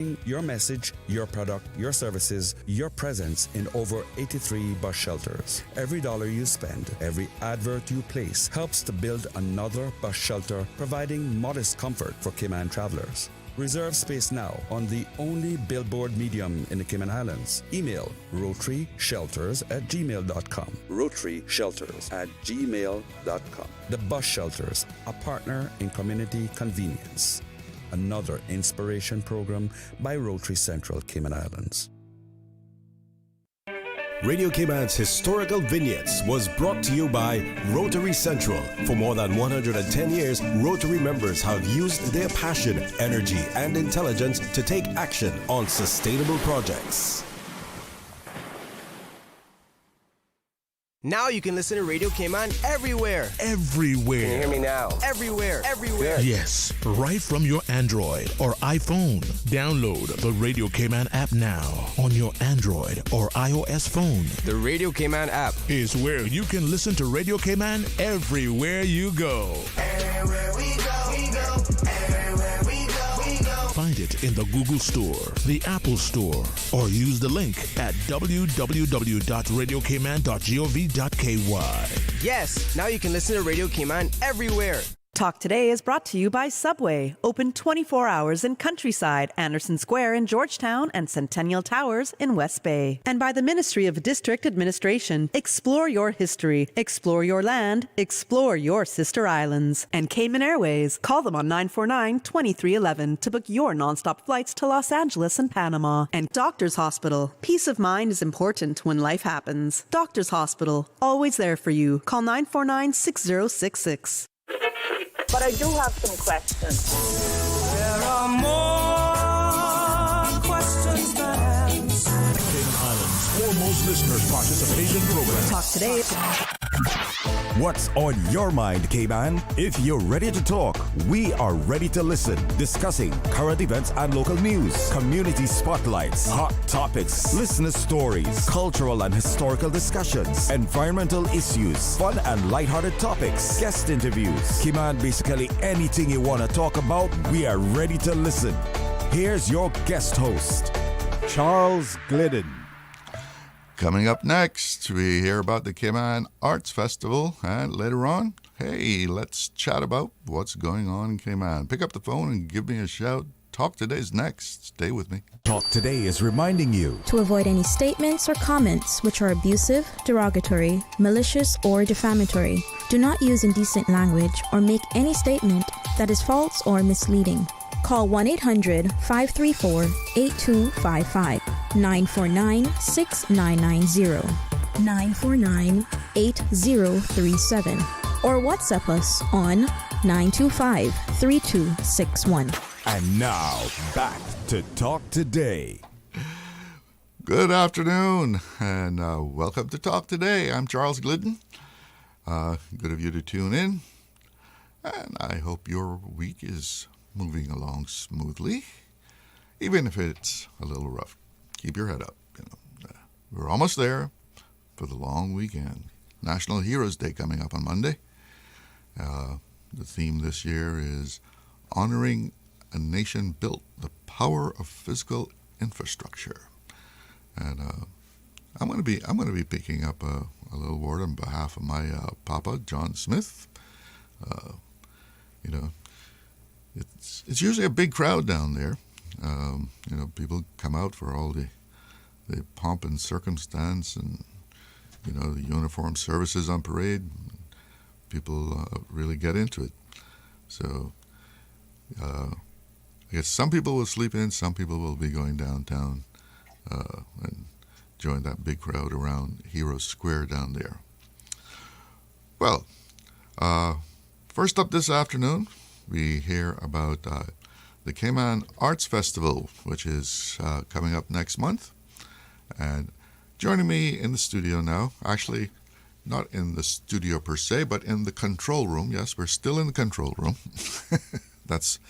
Your message, your product, your services, your presence in over 83 bus shelters. Every dollar you spend, every advert you place helps to build another bus shelter, providing modest comfort for Cayman travelers. Reserve space now on the only billboard medium in the Cayman Islands. Email rotaryshelters@gmail.com. rotaryshelters@gmail.com. The Bus Shelters, a partner in community convenience. Another inspiration program by Rotary Central Cayman Islands. Radio Cayman's historical vignettes was brought to you by Rotary Central. For more than 110 years, Rotary members have used their passion, energy, and intelligence to take action on sustainable projects. Now you can listen to Radio Cayman everywhere. Everywhere. Can you hear me now? Everywhere. Everywhere. Yes, right from your Android or iPhone. Download the Radio Cayman app now on your Android or iOS phone. The Radio Cayman app is where you can listen to Radio Cayman everywhere you go. Everywhere we go, we go. Everywhere we go, we go. Find it in the Google Store, the Apple Store, or use the link at www.radiocayman.gov.ky. Yes, now you can listen to Radio Cayman everywhere. Talk Today is brought to you by Subway, open 24 hours in Countryside, Anderson Square in Georgetown, and Centennial Towers in West Bay. And by the Ministry of District Administration, explore your history, explore your land, explore your sister islands. And Cayman Airways, call them on 949-2311 to book your nonstop flights to Los Angeles and Panama. And Doctors Hospital, peace of mind is important when life happens. Doctors Hospital, always there for you. Call 949-6066. But I do have some questions. There are more questions than answers. Cayman Islands' foremost listeners participation program. Talk Today. What's on your mind, Cayman? If you're ready to talk, we are ready to listen. Discussing current events and local news, community spotlights, hot topics, listener stories, cultural and historical discussions, environmental issues, fun and lighthearted topics, guest interviews. Cayman, basically anything you want to talk about, we are ready to listen. Here's your guest host, Charles Glidden. Coming up next, we hear about the Cayman Arts Festival, and later on, hey, let's chat about what's going on in Cayman. Pick up the phone and give me a shout. Talk Today's next. Stay with me. Talk Today is reminding you to avoid any statements or comments which are abusive, derogatory, malicious, or defamatory. Do not use indecent language or make any statement that is false or misleading. Call 1-800-534-8255, 949-6990, 949-8037, or WhatsApp us on 925-3261. And now, back to Talk Today. Good afternoon, and welcome to Talk Today. I'm Charles Glidden. Good of you to tune in, and I hope your week is moving along smoothly, even if it's a little rough. Keep your head up. We're almost there for the long weekend. National Heroes Day coming up on Monday. The theme this year is honoring a nation built the power of physical infrastructure. And I'm going to be picking up a little word on behalf of my Papa, John Smith. It's usually a big crowd down there. People come out for all the pomp and circumstance, and the uniform services on parade. People really get into it. So I guess some people will sleep in, some people will be going downtown and join that big crowd around Hero Square down there. Well, first up this afternoon, we hear about the Cayman Arts Festival, which is coming up next month. And joining me in the studio now, actually not in the studio per se, but in the control room. Yes, we're still in the control room. That's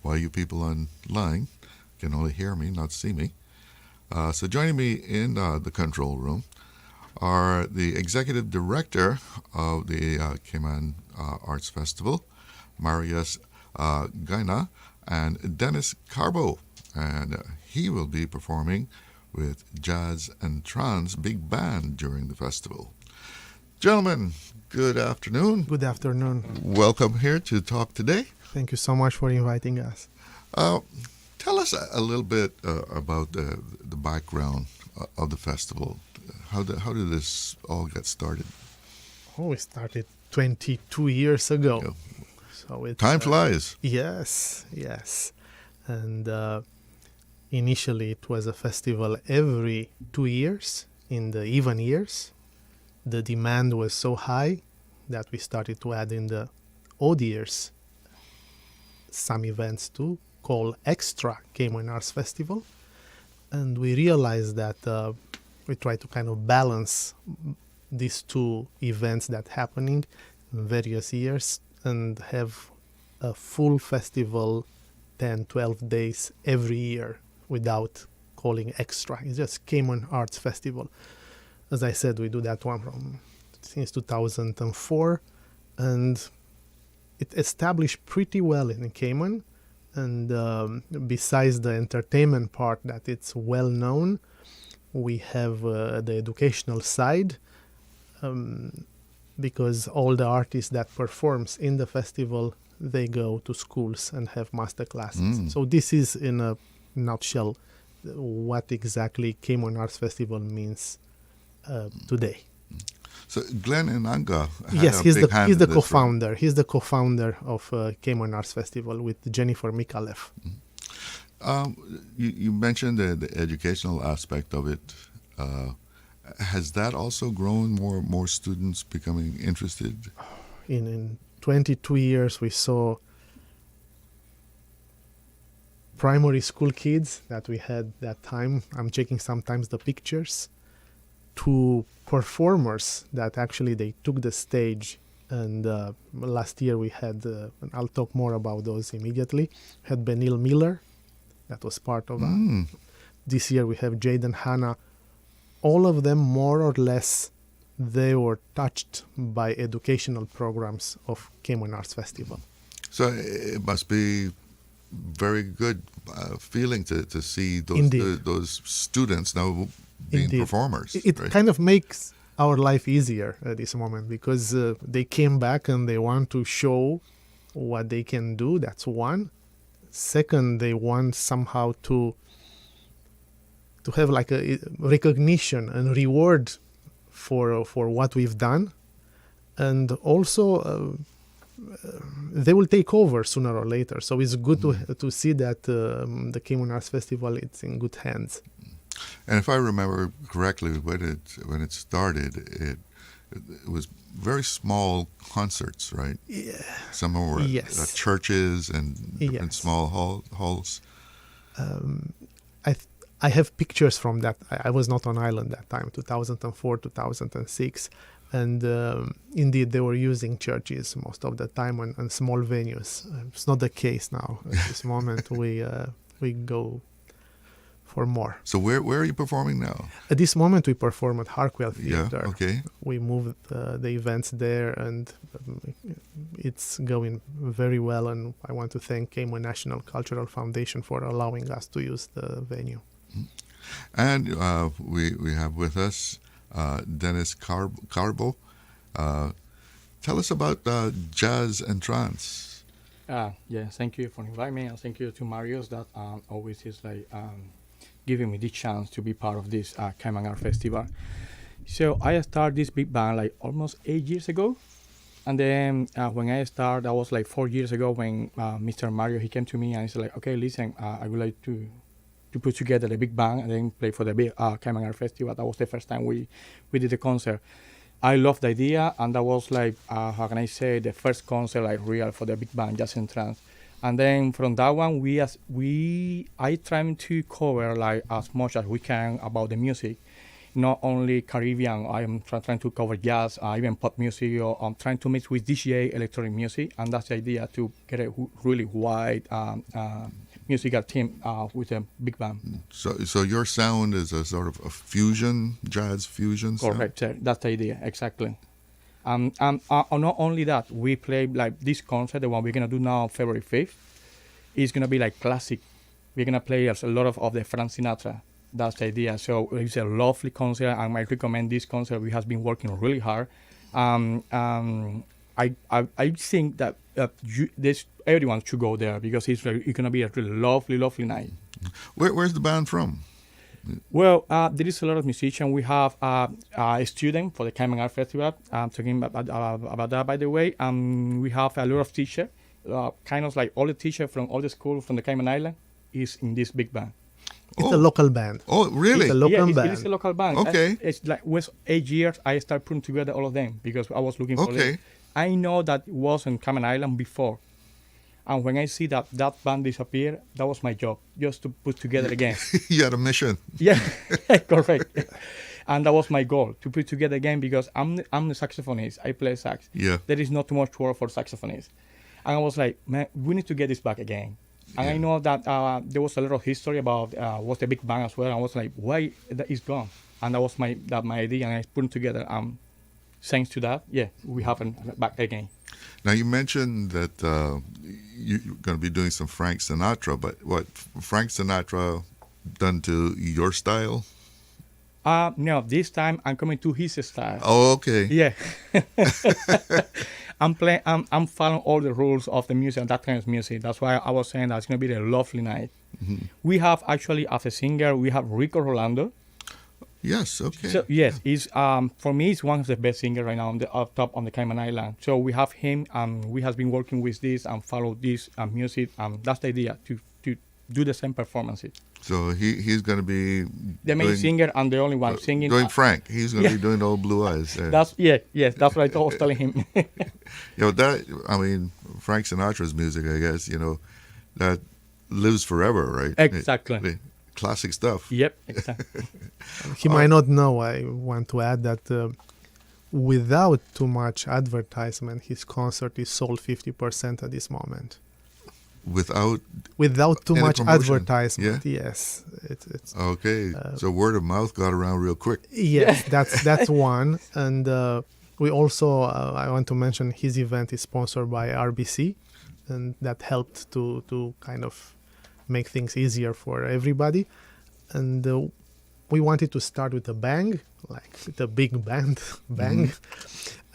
why you people online can only hear me, not see me. So joining me in the control room are the executive director of the Cayman Arts Festival, Marius Gaina, and Dennis Carbo, and he will be performing with Jazz and Trance Big Band during the festival. Gentlemen, good afternoon. Good afternoon. Welcome here to Talk Today. Thank you so much for inviting us. Tell us a little bit about the background of the festival. How did this all get started? Oh, we started 22 years ago. Yeah. So it's, Time flies. Yes. And initially it was a festival every 2 years in the even years. The demand was so high that we started to add in the odd years some events too, called Extra Cayman Arts Festival. And we realized that we try to kind of balance these two events that happening in various years and have a full festival 10, 12 days every year without calling Extra. It's just Cayman Arts Festival. As I said, we do that one since 2004, and it established pretty well in Cayman. And besides the entertainment part that it's well known, we have the educational side, because all the artists that performs in the festival, they go to schools and have master classes. So this is in a nutshell what exactly Cayman Arts Festival means today. So Glenn Inanga, yes, he's the co-founder. Right? He's the co-founder of Cayman Arts Festival with Jennifer Mikalev. You mentioned the educational aspect of it. Has that also grown? More students becoming interested? In 22 years, we saw primary school kids that we had that time. I'm checking sometimes the pictures. To performers that actually they took the stage, and last year we had, and I'll talk more about those immediately, had Benil Miller, that was part of that. This year we have Jaden Hanna. All of them more or less, they were touched by educational programs of Cayman Arts Festival. So it must be very good feeling to see those students now being performers. It right? kind of makes our life easier at this moment, because they came back and they want to show what they can do. That's one. Second, they want somehow to have like a recognition and reward for what we've done. And also they will take over sooner or later. So it's good to see that the Cayman Arts Festival, it's in good hands. And if I remember correctly, when it started, it was very small concerts, right? Yeah. Some were at churches and small halls. I have pictures from that. I was not on island that time, 2004, 2006. And indeed, they were using churches most of the time and small venues. It's not the case now. At this moment, we go for more. So where are you performing now? At this moment, we perform at Harkwell Theatre. Yeah, okay. We moved the events there, and it's going very well. And I want to thank Cayman National Cultural Foundation for allowing us to use the venue. And we have with us Dennis Carbo. Tell us about Jazz and Trance. Thank you for inviting me, and thank you to Marius that always is like giving me the chance to be part of this Cayman Art Festival. So I started this big band like almost 8 years ago, and then when I started, that was like 4 years ago when Mr. Mario, he came to me and he said like, okay, listen, I would like to put together a big band and then play for the big Cayman Art Festival. That was the first time we did the concert. I loved the idea, and that was like, how can I say, the first concert like real for the big band, Jazz and Trance. And then from that one, I try to cover like as much as we can about the music, not only Caribbean. I am trying to cover jazz, even pop music, or I'm trying to mix with DJ electronic music, and that's the idea, to get a really wide musical team with a big band. So your sound is a sort of a fusion, jazz fusion sound? Correct, sir. That's the idea, exactly. Not only that, we play like this concert, the one we're going to do now, February 5th. it's gonna be like classic. We're gonna play a lot of the Frank Sinatra. That's the idea. So it's a lovely concert, and I recommend this concert. We have been working really hard. I think that everyone should go there because it's gonna be a really lovely night. Where's the band from? Well, there is a lot of musicians. We have a student for the Cayman Art Festival. I'm talking about that, by the way. We have a lot of teachers, kind of like all the teachers from all the schools from the Cayman Island is in this big band. It's a local band. Oh, really? It's a local band. It is a local band. Okay. It's like with 8 years, I started putting together all of them because I was looking for it. Okay. I know that it was on Cayman Island before. And when I see that band disappear, that was my job, just to put together again. You had a mission. Yeah, correct. And that was my goal, to put together again, because I'm the saxophonist. I play sax. Yeah. There is not too much work for saxophonists. And I was like, man, we need to get this back again. And I know that there was a lot of history about was the big band as well. And I was like, why that is gone? And that was my idea, and I put it together. Thanks to that, we have it back again. Now, you mentioned that you're going to be doing some Frank Sinatra, but what, Frank Sinatra done to your style? No, this time I'm coming to his style. Oh, okay. Yeah. I'm following all the rules of the music and that kind of music. That's why I was saying that it's going to be a lovely night. Mm-hmm. We have actually, as a singer, we have Rico Rolando. Yes, okay. So yes, he's for me, he's one of the best singers right now on the up top on the Cayman Island. So we have him, we have been working with this and follow this music. That's the idea, to do the same performances. So he's going to be the main singer and the only one singing. Doing Frank, he's going to be doing Old Blue Eyes. That's what I was telling him. Frank Sinatra's music, I guess, that lives forever, right? Exactly. Classic stuff. Yep, exactly. He might not know. I want to add that without too much advertisement, his concert is sold 50% at this moment. Without too much promotion. Advertisement, yes. It's okay. So word of mouth got around real quick. Yes, that's one. And we also, I want to mention, his event is sponsored by RBC, and that helped to kind of make things easier for everybody. And we wanted to start with a bang, like with a big bang.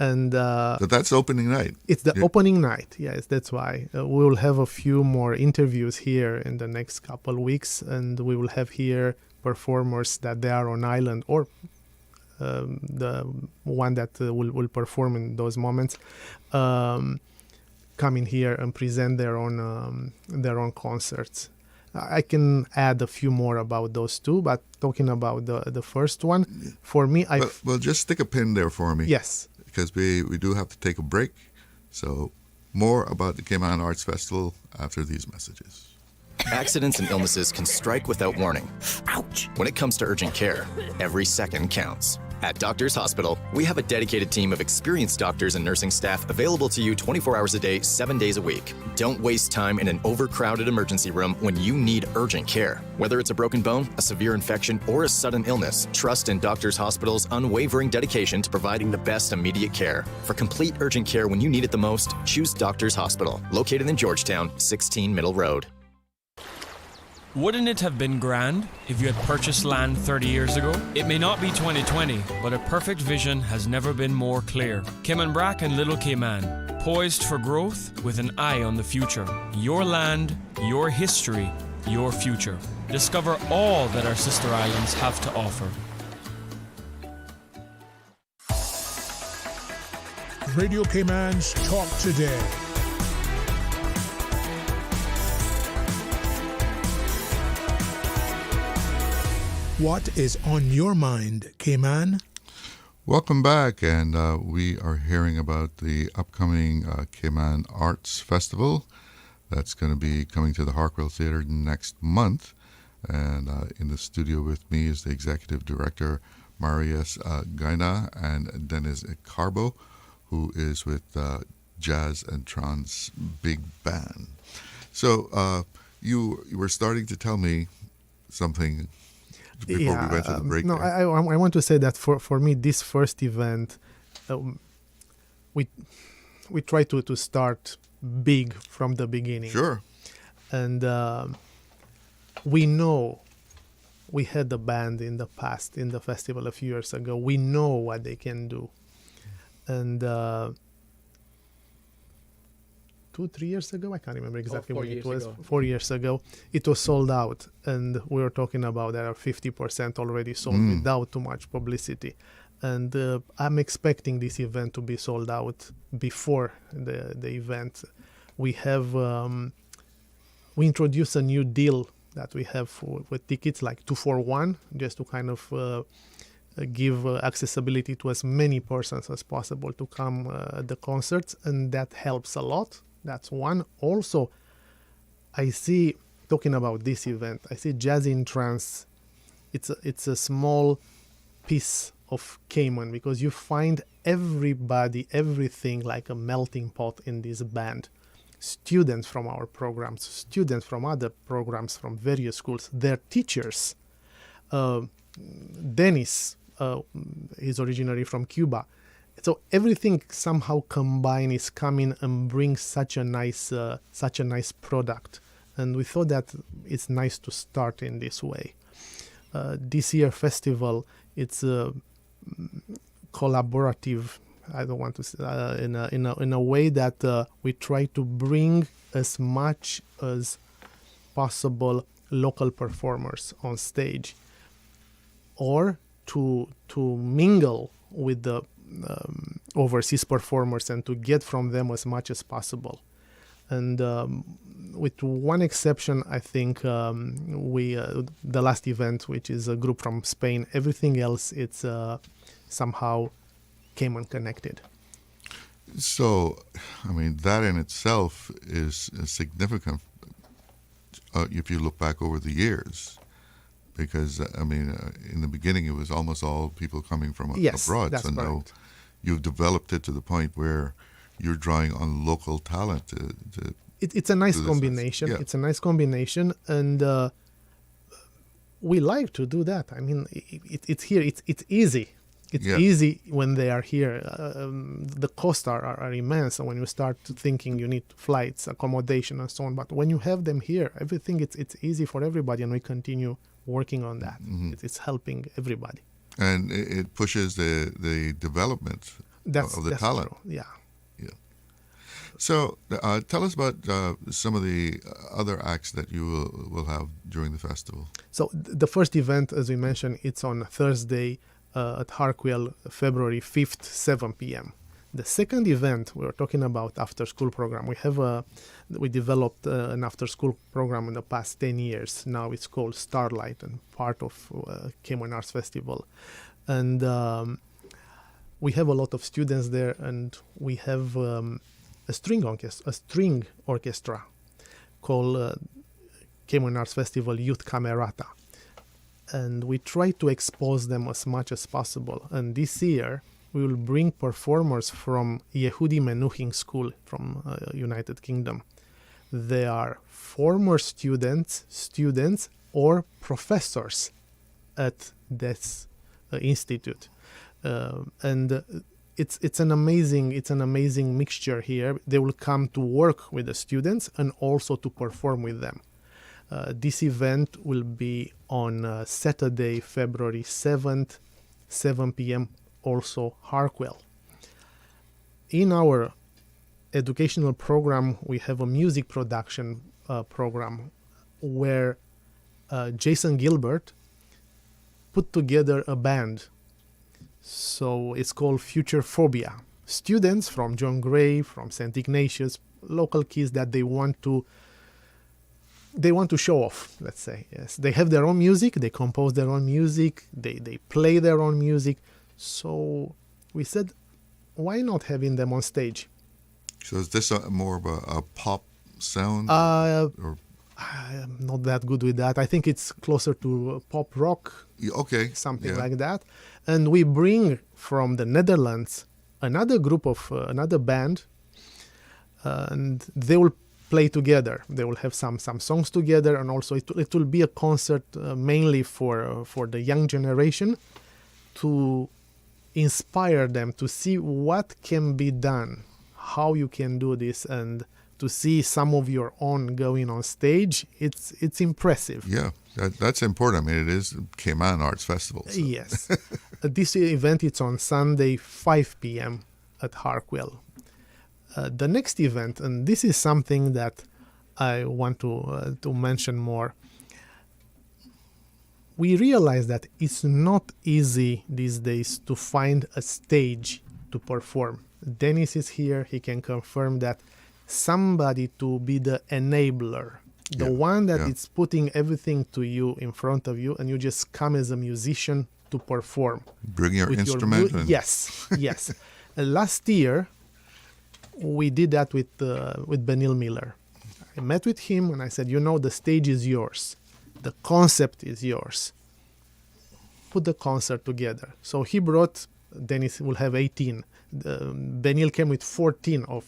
And but that's opening night. It's the opening night, yes, that's why. We will have a few more interviews here in the next couple weeks, and we will have here performers that they are on island, or the one that will perform in those moments, come in here and present their own concerts. I can add a few more about those two, but talking about the first one, for me, well, just stick a pin there for me. Yes. Because we do have to take a break. So more about the Cayman Arts Festival after these messages. Accidents and illnesses can strike without warning. Ouch! When it comes to urgent care, every second counts. At Doctors Hospital, we have a dedicated team of experienced doctors and nursing staff available to you 24 hours a day, 7 days a week. Don't waste time in an overcrowded emergency room when you need urgent care. Whether it's a broken bone, a severe infection, or a sudden illness, trust in Doctors Hospital's unwavering dedication to providing the best immediate care. For complete urgent care when you need it the most, choose Doctors Hospital, located in Georgetown, 16 Middle Road. Wouldn't it have been grand if you had purchased land 30 years ago? It may not be 2020, but a perfect vision has never been more clear. Cayman Brac and Little Cayman, poised for growth with an eye on the future. Your land, your history, your future. Discover all that our sister islands have to offer. Radio Cayman's Talk Today. What is on your mind, Cayman? Welcome back, and we are hearing about the upcoming Cayman Arts Festival that's going to be coming to the Harkwell Theatre next month. And in the studio with me is the executive director, Marius Gaina, and Dennis Carbo, who is with Jazz and Trans Big Band. So you were starting to tell me something before we went to the break. No, I want to say that for me, this first event, we try to start big from the beginning. Sure. And we know we had a band in the past in the festival a few years ago. We know what they can do. And 2-3 years ago, I can't remember exactly when it was. 4 years ago, it was sold out, and we were talking about there are 50% already sold without too much publicity. And I'm expecting this event to be sold out before the event. We have we introduced a new deal that we have with tickets, like 2 for 1, just to kind of give accessibility to as many persons as possible to come at the concerts, and that helps a lot. That's one. Also, I see, talking about this event, I see Jazz in Trance. It's a small piece of Cayman, because you find everybody, everything like a melting pot in this band. Students from our programs, students from other programs from various schools, their teachers. Dennis is originally from Cuba. So everything somehow combined is coming and brings such a nice product. And we thought that it's nice to start in this way. This year festival, it's collaborative. I don't want to say in a way that we try to bring as much as possible local performers on stage, or to mingle with the overseas performers and to get from them as much as possible. And with one exception, I think we the last event, which is a group from Spain, everything else it's somehow came unconnected. So, I mean, that in itself is significant if you look back over the years. Because, I mean, in the beginning, it was almost all people coming from abroad. That's so now right. you've developed it to the point where you're drawing on local talent. It's a nice combination. Yeah. It's a nice combination, and we like to do that. I mean, it's here. It's easy. It's easy when they are here. The costs are immense, and when you start thinking you need flights, accommodation, and so on. But when you have them here, everything it's easy for everybody, and we continue working on that. It's helping everybody. And it pushes the development of the talent. True. Yeah. So tell us about some of the other acts that you will have during the festival. So the first event, as we mentioned, it's on Thursday at Hartwell, February 5th, 7 p.m. The second event, we were talking about after-school program. We developed an after-school program in the past 10 years. Now it's called Starlight and part of Cayman Arts Festival. And we have a lot of students there, and we have a string orchestra called Cayman Arts Festival Youth Camerata. And we try to expose them as much as possible. And this year, we will bring performers from Yehudi Menuhin School from United Kingdom. They are former students or professors at this institute. And it's an amazing mixture here. They will come to work with the students and also to perform with them. This event will be on Saturday, February 7th, 7 p.m., also Hartwell. In our educational program, we have a music production program where Jason Gilbert put together a band. So it's called Future Phobia. Students from John Gray, from St. Ignatius, local kids that they want to show off, let's say. Yes, they have their own music, they compose their own music, they play their own music. So we said, why not having them on stage? So is this more of a pop sound? Or? I'm not that good with that. I think it's closer to pop rock, something like that. And we bring from the Netherlands another group of another band, and they will play together. They will have some songs together, and also it will be a concert mainly for the young generation, to inspire them to see what can be done, how you can do this, and to see some of your own going on stage, it's impressive. Yeah, that's important. I mean, it is Cayman Arts Festival. So. Yes. This event, it's on Sunday, 5 p.m. at Harkwell. The next event, and this is something that I want to mention more. We realize that it's not easy these days to find a stage to perform. Dennis is here. He can confirm that somebody to be the enabler, the one that is putting everything to you in front of you, and you just come as a musician to perform. Bring your instrument. Yes. Last year, we did that with Benil Miller. I met with him and I said, the stage is yours. The concept is yours. Put the concert together. So he brought, Dennis will have 18. Benil came with 14 of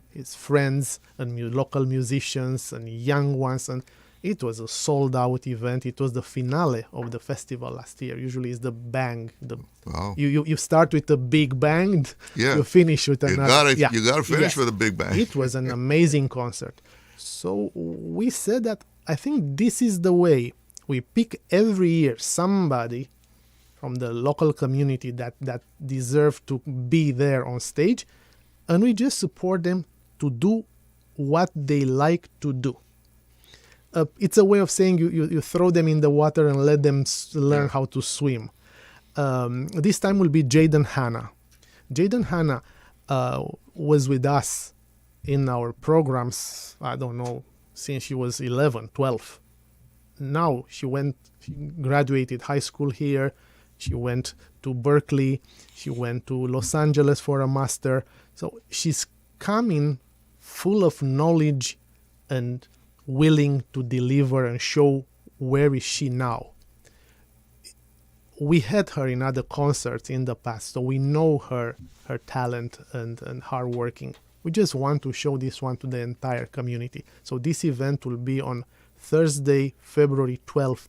his friends and local musicians and young ones. And it was a sold out event. It was the finale of the festival last year. Usually it's the bang. Wow. You start with a big bang. Yeah. You finish with another. You got to finish with a big bang. It was an amazing concert. So we said that I think this is the way. We pick every year somebody from the local community that deserve to be there on stage, and we just support them to do what they like to do. It's a way of saying you throw them in the water and let them learn how to swim. This time will be Jaden Hanna. Jaden Hanna was with us in our programs, I don't know, since she was 11, 12. Now she graduated high school here. She went to Berkeley. She went to Los Angeles for a master. So she's coming full of knowledge and willing to deliver and show where is she now. We had her in other concerts in the past, so we know her talent and hard working. We just want to show this one to the entire community. So this event will be on Thursday, February 12th,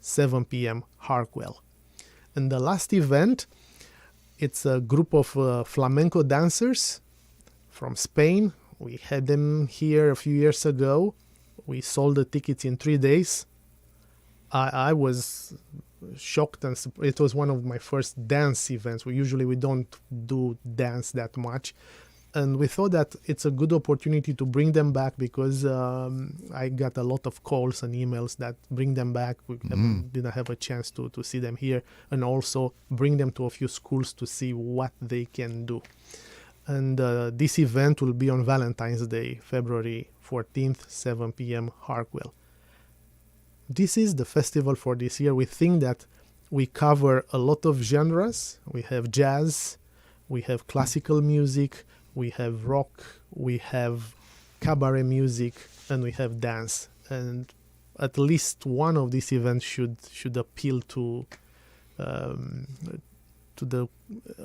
7 p.m., Harkwell. And the last event, it's a group of flamenco dancers from Spain. We had them here a few years ago. We sold the tickets in 3 days. I was shocked, and it was one of my first dance events. We don't do dance that much. And we thought that it's a good opportunity to bring them back because I got a lot of calls and emails that bring them back. We didn't have a chance to see them here, and also bring them to a few schools to see what they can do. And this event will be on Valentine's Day, February 14th, 7 p.m., Harkwell. This is the festival for this year. We think that we cover a lot of genres. We have jazz, we have classical music, we have rock, we have cabaret music, and we have dance. And at least one of these events should appeal to the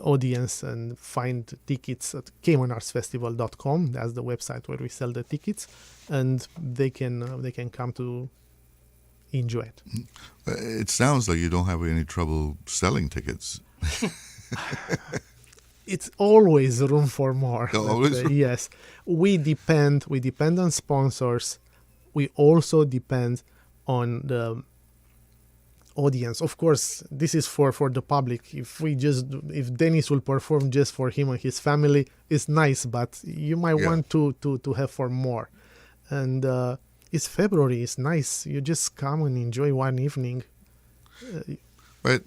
audience, and find tickets at CaymanArtsFestival.com. That's the website where we sell the tickets, and they can come to enjoy it. It sounds like you don't have any trouble selling tickets. It's always room for more. Always? Yes. We depend on sponsors. We also depend on the audience. Of course, this is for the public. If Dennis will perform just for him and his family, it's nice, but you might want to have for more. And it's February. It's nice. You just come and enjoy one evening. But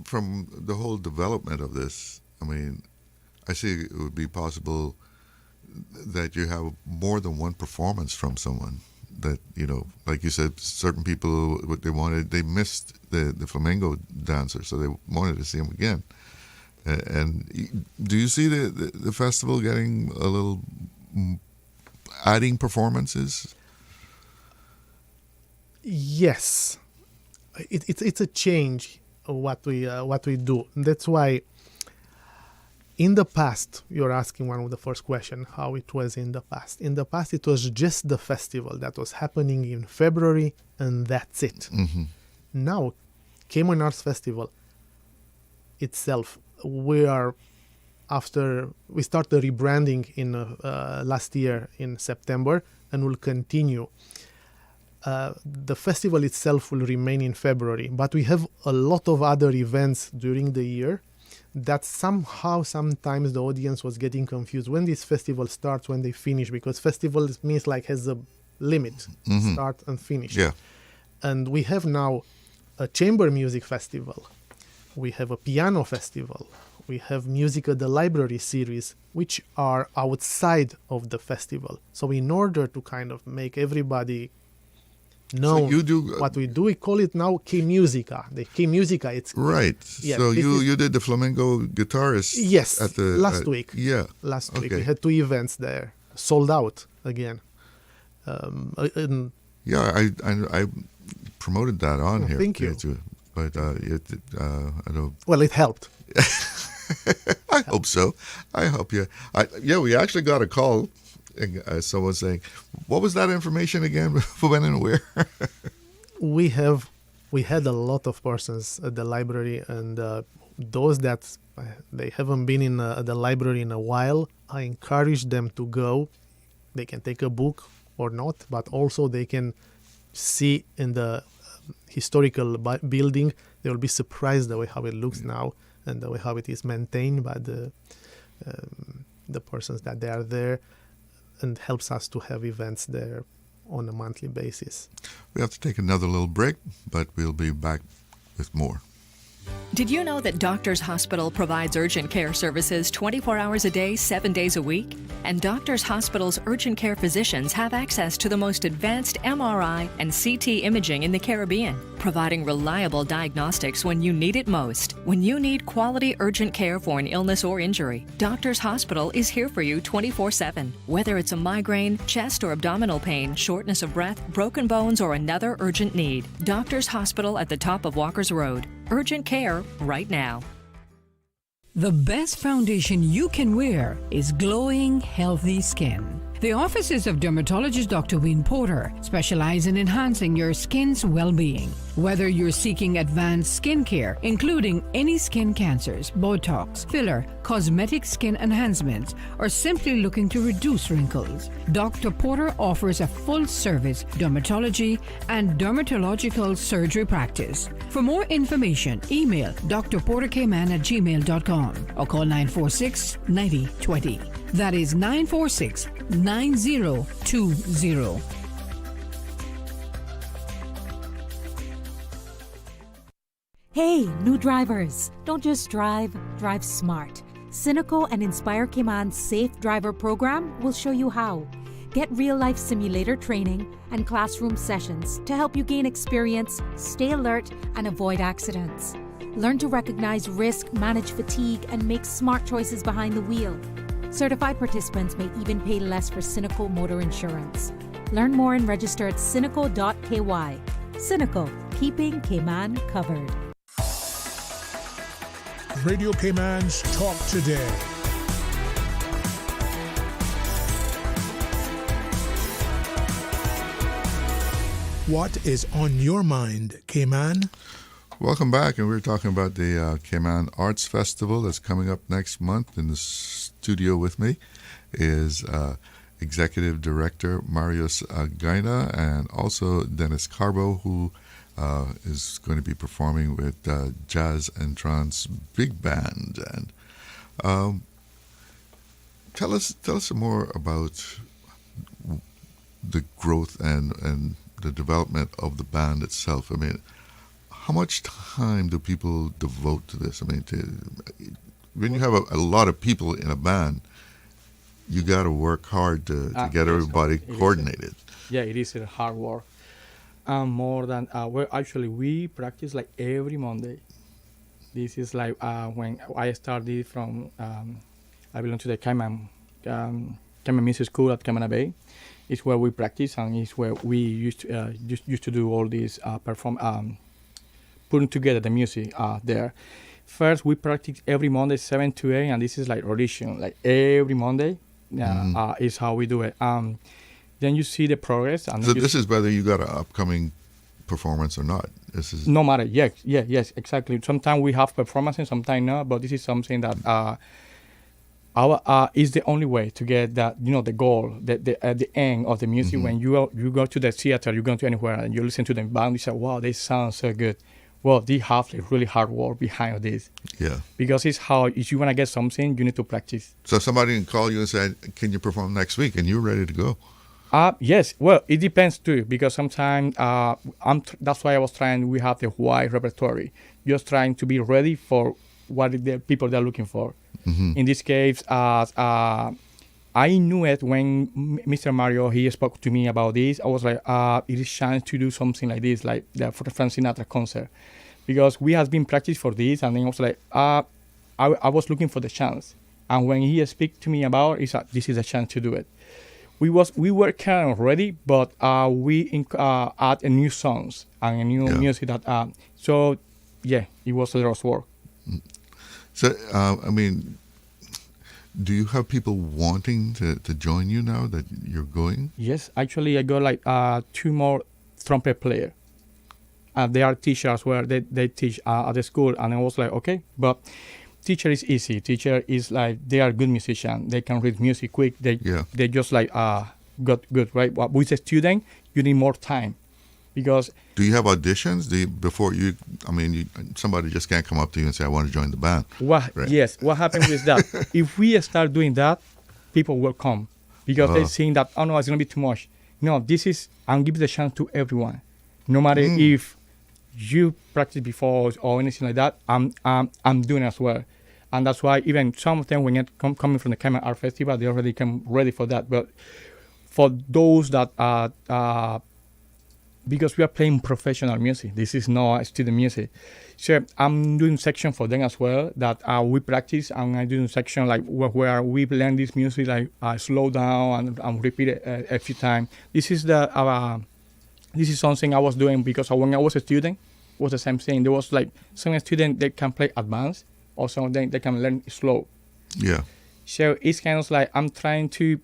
from the whole development of this, I mean, I see it would be possible that you have more than one performance from someone. That, like you said, certain people, what they missed the flamenco dancer, so they wanted to see him again. And do you see the festival getting a little adding performances? Yes, it's a change of what we do. That's why. In the past, you're asking one of the first questions, how it was in the past. In the past, it was just the festival that was happening in February, and that's it. Mm-hmm. Now, Cayman Arts Festival itself, we are after we start the rebranding in last year in September, and will continue. The festival itself will remain in February, but we have a lot of other events during the year that somehow sometimes the audience was getting confused when this festival starts, when they finish, because festival means like has a limit, start and finish. Yeah. And we have now a chamber music festival, we have a piano festival, we have Music at the Library series, which are outside of the festival. So in order to kind of make everybody know what we do, we call it now K-Musica. The K-Musica, it's... Right. Yeah, so you did the flamenco guitarist yes, at the... last week. Yeah. Last week. Okay. We had 2 events there, sold out again. Yeah, I promoted that on here. Thank you. But I don't... Well, it helped. I hope so. I hope you... we actually got a call. Someone saying, what was that information again? When and where? We had a lot of persons at the library, and those that they haven't been in the library in a while, I encourage them to go. They can take a book or not, but also they can see in the historical building. They will be surprised the way how it looks now and the way how it is maintained by the persons that they are there, and helps us to have events there on a monthly basis. We have to take another little break, but we'll be back with more. Did you know that Doctors Hospital provides urgent care services 24 hours a day, 7 days a week? And Doctors Hospital's urgent care physicians have access to the most advanced MRI and CT imaging in the Caribbean, providing reliable diagnostics when you need it most. When you need quality urgent care for an illness or injury, Doctors Hospital is here for you 24/7. Whether it's a migraine, chest or abdominal pain, shortness of breath, broken bones, or another urgent need, Doctors Hospital at the top of Walker's Road. Urgent care right now. The best foundation you can wear is glowing, healthy skin. The offices of dermatologist Dr. Wayne Porter specialize in enhancing your skin's well-being. Whether you're seeking advanced skincare, including any skin cancers, Botox, filler, cosmetic skin enhancements, or simply looking to reduce wrinkles, Dr. Porter offers a full-service dermatology and dermatological surgery practice. For more information, email drporterkman@gmail.com or call 946-9020. That is 946-9020. Hey, new drivers, don't just drive, drive smart. Cynical and Inspire Cayman's Safe Driver program will show you how. Get real-life simulator training and classroom sessions to help you gain experience, stay alert, and avoid accidents. Learn to recognize risk, manage fatigue, and make smart choices behind the wheel. Certified participants may even pay less for Cynical motor insurance. Learn more and register at cynical.ky. Cynical, keeping Cayman covered. Radio Cayman's Talk Today. What is on your mind, Cayman? Welcome back, and we're talking about the Cayman Arts Festival that's coming up next month. In the studio with me is Executive Director Marius Gaina and also Dennis Carbo, who is going to be performing with Jazz and Trance Big Band. And tell us some more about the growth and the development of the band itself. I mean, how much time do people devote to this? I mean, when you have a lot of people in a band, you got to work hard to get everybody coordinated. It is a hard work. More than we practice like every Monday. This is like when I started from. I belong to the Cayman Music School at Cayman Bay. It's where we practice, and it's where we used to do all these putting together the music there. First, we practice every Monday 7 to 8, and this is like audition, like every Monday. Is how we do it. Then you see the progress. And so this is whether you got an upcoming performance or not. This is no matter. Yes, exactly. Sometimes we have performances, sometimes not. But this is something that our is the only way to get that, the goal, the end of the music. When you go to the theater, you go to anywhere and you listen to the band, you say, wow, they sound so good. Well, they have like really hard work behind this. Yeah. Because it's how, if you want to get something, you need to practice. So somebody can call you and say, can you perform next week? And you're ready to go. Yes. Well, it depends too, because sometimes that's why I was trying, we have the wide repertoire, just trying to be ready for what the people they're looking for. In this case, I knew it when Mr. Mario, he spoke to me about this. I was like, it is chance to do something like this, like the Frank Sinatra concert. Because we have been practiced for this, and then I was like, I was looking for the chance. And when he speak to me about it, this is a chance to do it. We were kind of ready, but we add a new songs and a new music that, so yeah, it was a lot of work. So, I mean, do you have people wanting to join you now that you're going? Yes, actually, I got like 2 more trumpet players. They are teachers where they teach at the school, and I was like, okay, but teacher is easy. Teacher is like, they are good musicians. They can read music quick. They just like good, right? But with a student, you need more time. Because do you have auditions? Somebody just can't come up to you and say, I want to join the band. Right? Yes. What happens is that if we start doing that, people will come because they're seeing that, oh no, it's going to be too much. No, this is, I'm giving the chance to everyone. No matter if you practice before or anything like that, I'm doing as well. And that's why even some of them, when it coming from the Cayman Art Festival, they already come ready for that. But for those that are because we are playing professional music. This is not student music. So I'm doing section for them as well that we practice, and I'm doing section like where we learn this music like slow down and repeat it a few times. This is something I was doing because when I was a student, it was the same thing. There was like some students that can play advanced, or some of them they can learn slow. Yeah. So it's kind of like I'm trying to,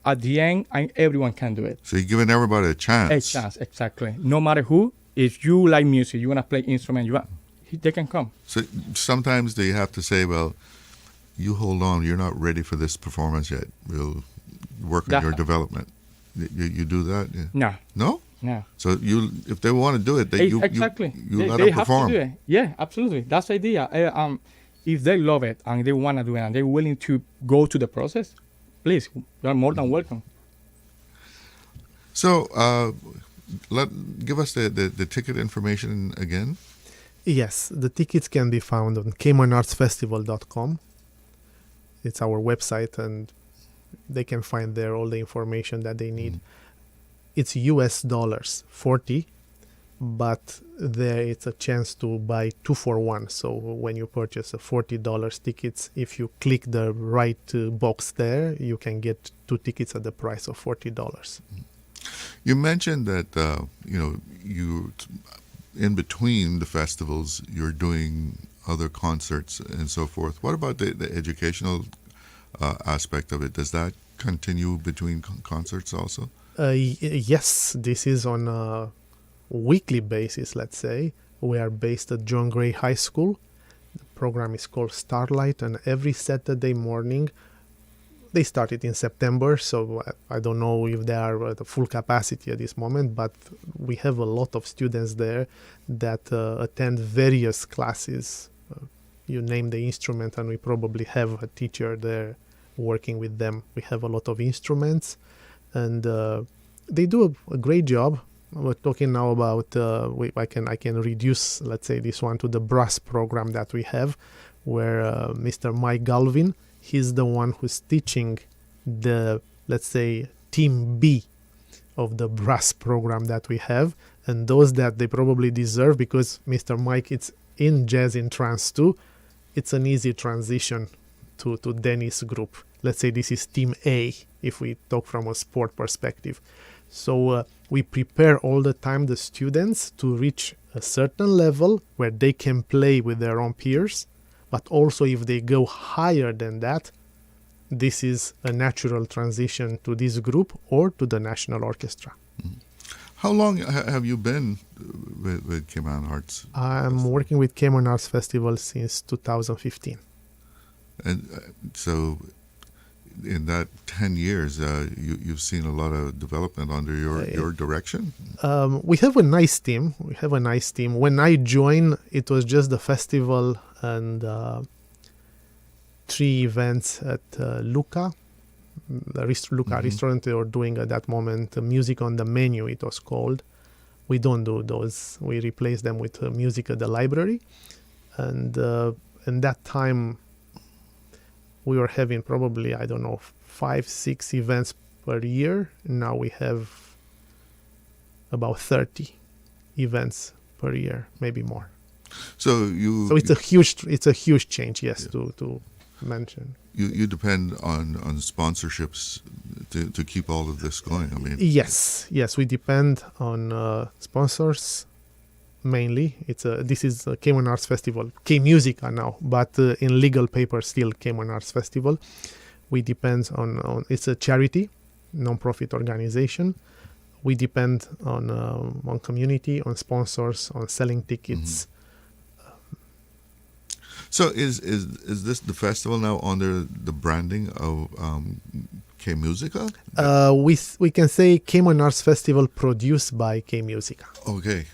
at the end, everyone can do it. So you're giving everybody a chance. A chance, exactly. No matter who, if you like music, you want to play instrument, they can come. So sometimes they have to say, well, you hold on, you're not ready for this performance yet. We'll work on your development. You do that? Yeah. No. No? No. So if they want to do it, you let them have perform. To do it. Yeah, absolutely. That's the idea. If they love it and they want to do it and they're willing to go to the process, please, you're more than welcome. So, give us the ticket information again. Yes, the tickets can be found on CaymanArtsFestival.com. It's our website, and they can find there all the information that they need. It's US dollars, 40, but there it's a chance to buy 2 for 1. So when you purchase a $40 tickets, if you click the right box there, you can get 2 tickets at the price of $40. You mentioned that you in between the festivals you're doing other concerts and so forth. What about the educational aspect of it? Does that continue between concerts also? Yes, this is on a weekly basis, let's say. We are based at John Gray High School. The program is called Starlight, and every Saturday morning, they started in September, so I don't know if they are at full capacity at this moment, but we have a lot of students there that attend various classes. You name the instrument, and we probably have a teacher there working with them. We have a lot of instruments, and they do a great job. We're talking now about I can reduce, let's say, this one to the brass program that we have, where Mr. Mike Galvin, he's the one who's teaching the, let's say, team B of the brass program that we have, and those that they probably deserve, because Mr. Mike is in jazz in trance too. It's an easy transition to Dennis' group. Let's say this is team A, if we talk from a sport perspective. So we prepare all the time the students to reach a certain level where they can play with their own peers, but also if they go higher than that, this is a natural transition to this group or to the National Orchestra. Mm-hmm. How long have you been with Cayman Arts? I'm working with Cayman Arts Festival since 2015. And so in that 10 years, you've seen a lot of development under your direction? We have a nice team. When I joined, it was just the festival and 3 events at Luca. The Luca restaurant they were doing at that moment, music on the menu, it was called. We don't do those. We replace them with music at the library. And in that time, we were having probably, 5-6 events per year. Now we have about 30 events per year, maybe more. So it's a huge change, yes, to mention. You depend on sponsorships to keep all of this going. I mean, yes, we depend on sponsors mainly. This is a Cayman Arts Festival, K-Musica now, but in legal paper still Cayman Arts Festival. We depend on it's a charity, non-profit organization. We depend on community, on sponsors, on selling tickets. So is this the festival now under the branding of K-Musica? We can say Cayman Arts Festival produced by K-Musica. Okay,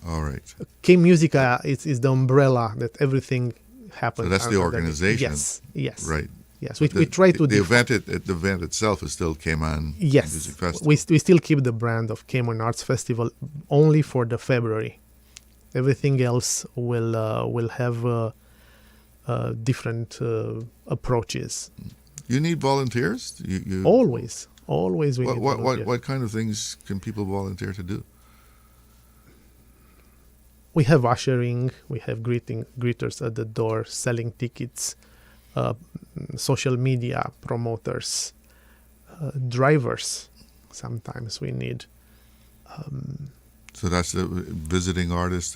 all right. K-Musica is the umbrella that everything happens. So that's the organization. Yes. Right. Yes, we try to. The event itself is still Cayman Music Festival. We still keep the brand of Cayman Arts Festival only for the February. Everything else will have different approaches. You need volunteers? Always we need volunteers. What kind of things can people volunteer to do? We have ushering, we have greeters at the door, selling tickets, social media promoters, drivers. Sometimes we need. So that's the visiting artists.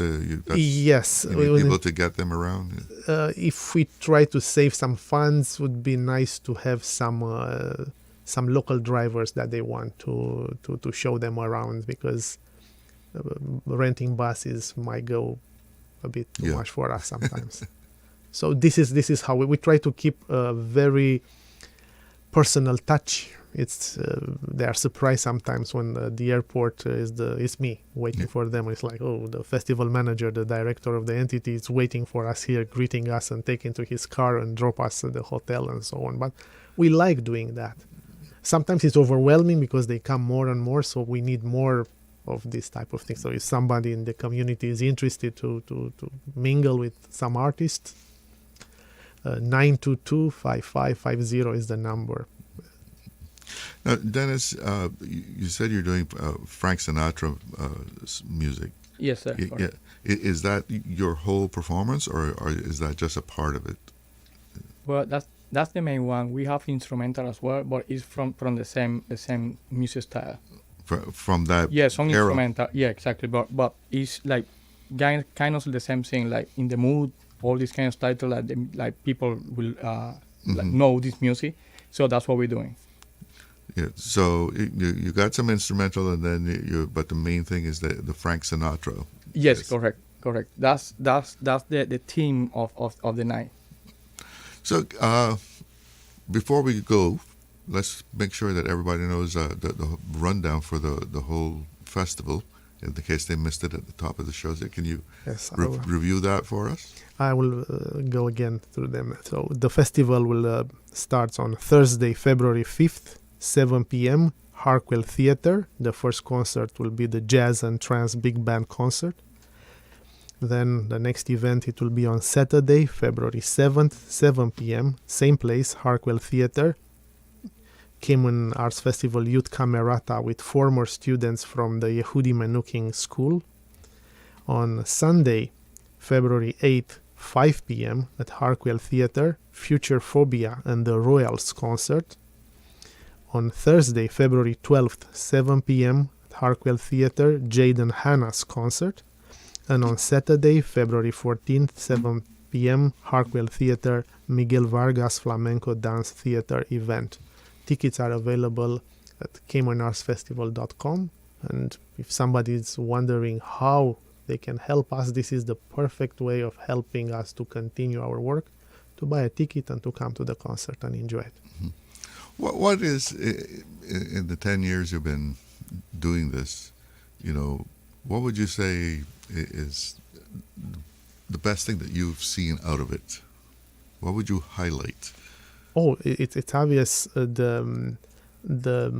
Yes, you need people to get them around. If we try to save some funds, would be nice to have some local drivers that they want to show them around, because renting buses might go a bit too much for us sometimes. So this is how we try to keep a very personal touch. They are surprised sometimes when the airport is me waiting for them. It's like, oh, the festival manager, the director of the entity is waiting for us here, greeting us and taking to his car and drop us at the hotel and so on. But we like doing that. Sometimes it's overwhelming because they come more and more, so we need more of this type of thing. So if somebody in the community is interested to mingle with some artists, 922-5550 is the number. Now, Dennis, you said you're doing Frank Sinatra music. Yes, sir. Yeah. Is that your whole performance, or is that just a part of it? Well, that's the main one. We have instrumental as well, but it's from the same music style. From that some era. Instrumental. Yeah, exactly. But it's like kind of the same thing. Like in the mood, all these kind of title like people will know this music. So that's what we're doing. Yeah. So you got some instrumental, and then but the main thing is the Frank Sinatra. Yes, correct. That's the theme of the night. So before we go, let's make sure that everybody knows the rundown for the whole festival, in the case they missed it at the top of the show. Can you review that for us? I will go again through them. So the festival will start on Thursday, February 5th, 7 p.m., Harkwell Theatre. The first concert will be the Jazz and Trance Big Band concert. Then the next event, it will be on Saturday, February 7th, 7 p.m., same place, Harkwell Theatre. Cayman Arts Festival Youth Camerata with former students from the Yehudi Menuhin School. On Sunday, February 8th, 5 p.m. at Harkwell Theatre, Future Phobia and the Royals concert. On Thursday, February 12th, 7 p.m. at Harkwell Theatre, Jade and Hannah's concert. And on Saturday, February 14th, 7 p.m., Harkwell Theatre, Miguel Vargas Flamenco Dance Theatre event. Tickets are available at CaymanArtsFestival.com. And if somebody is wondering how they can help us, this is the perfect way of helping us to continue our work, to buy a ticket and to come to the concert and enjoy it. What is, in the 10 years you've been doing this, what would you say is the best thing that you've seen out of it? What would you highlight? Oh, it's obvious, the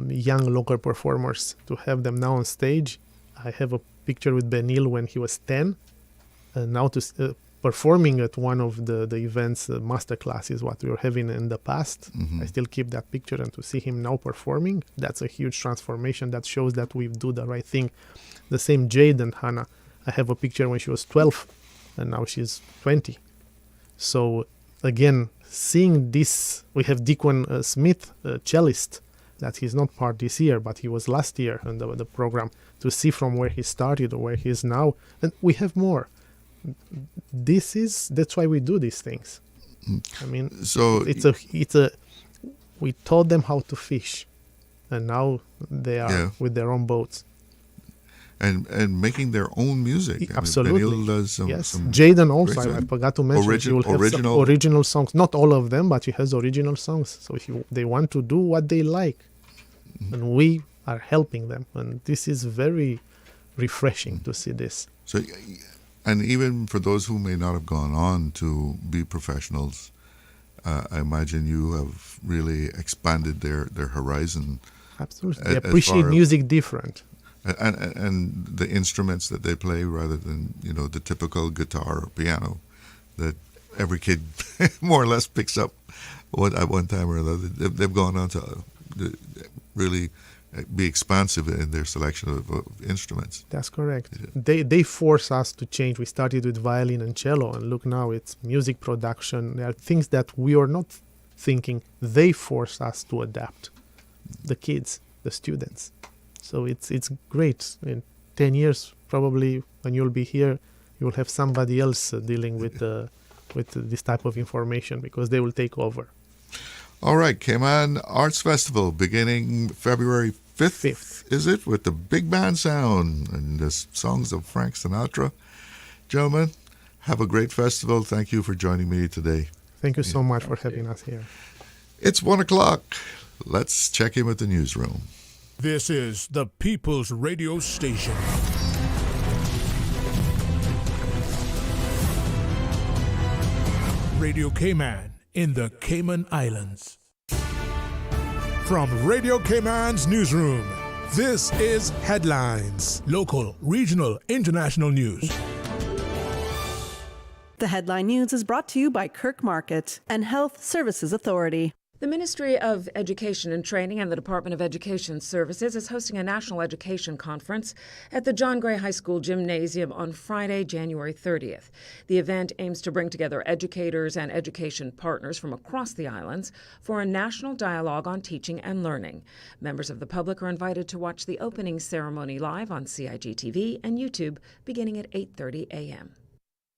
young local performers, to have them now on stage. I have a picture with Benil when he was 10, and now to performing at one of the events, master classes, what we were having in the past. Mm-hmm. I still keep that picture, and to see him now performing, that's a huge transformation. That shows that we do the right thing. The same Jade and Hannah. I have a picture when she was 12, and now she's 20. So again, seeing this, we have Deacon Smith, cellist, that he's not part this year, but he was last year in the program, to see from where he started or where he is now. And we have more. That's why we do these things. I mean, so we taught them how to fish, and now they are with their own boats. And making their own music. Absolutely. Benil does some Jaden also, I forgot to mention, he will have original some original songs. Not all of them, but he has original songs. So if they want to do what they like, and we are helping them. And this is very refreshing to see this. So, and even for those who may not have gone on to be professionals, I imagine you have really expanded their horizon. Absolutely. They appreciate music different. And the instruments that they play, rather than the typical guitar or piano that every kid more or less picks up at one time or another. They've gone on to really be expansive in their selection of instruments. That's correct. They force us to change. We started with violin and cello, and look now, it's music production. There are things that we are not thinking. They force us to adapt. The kids, the students. So it's great. In 10 years, probably, when you'll be here, you'll have somebody else dealing with this type of information, because they will take over. All right, Cayman Arts Festival beginning February 5th, is it? With the big band sound and the songs of Frank Sinatra. Gentlemen, have a great festival. Thank you for joining me today. Thank you so much for having us here. It's 1 o'clock. Let's check in with the newsroom. This is the People's Radio Station. Radio Cayman in the Cayman Islands. From Radio Cayman's newsroom, this is Headlines. Local, regional, international news. The Headline News is brought to you by Kirk Market and Health Services Authority. The Ministry of Education and Training and the Department of Education Services is hosting a national education conference at the John Gray High School Gymnasium on Friday, January 30th. The event aims to bring together educators and education partners from across the islands for a national dialogue on teaching and learning. Members of the public are invited to watch the opening ceremony live on CIGTV and YouTube beginning at 8:30 a.m.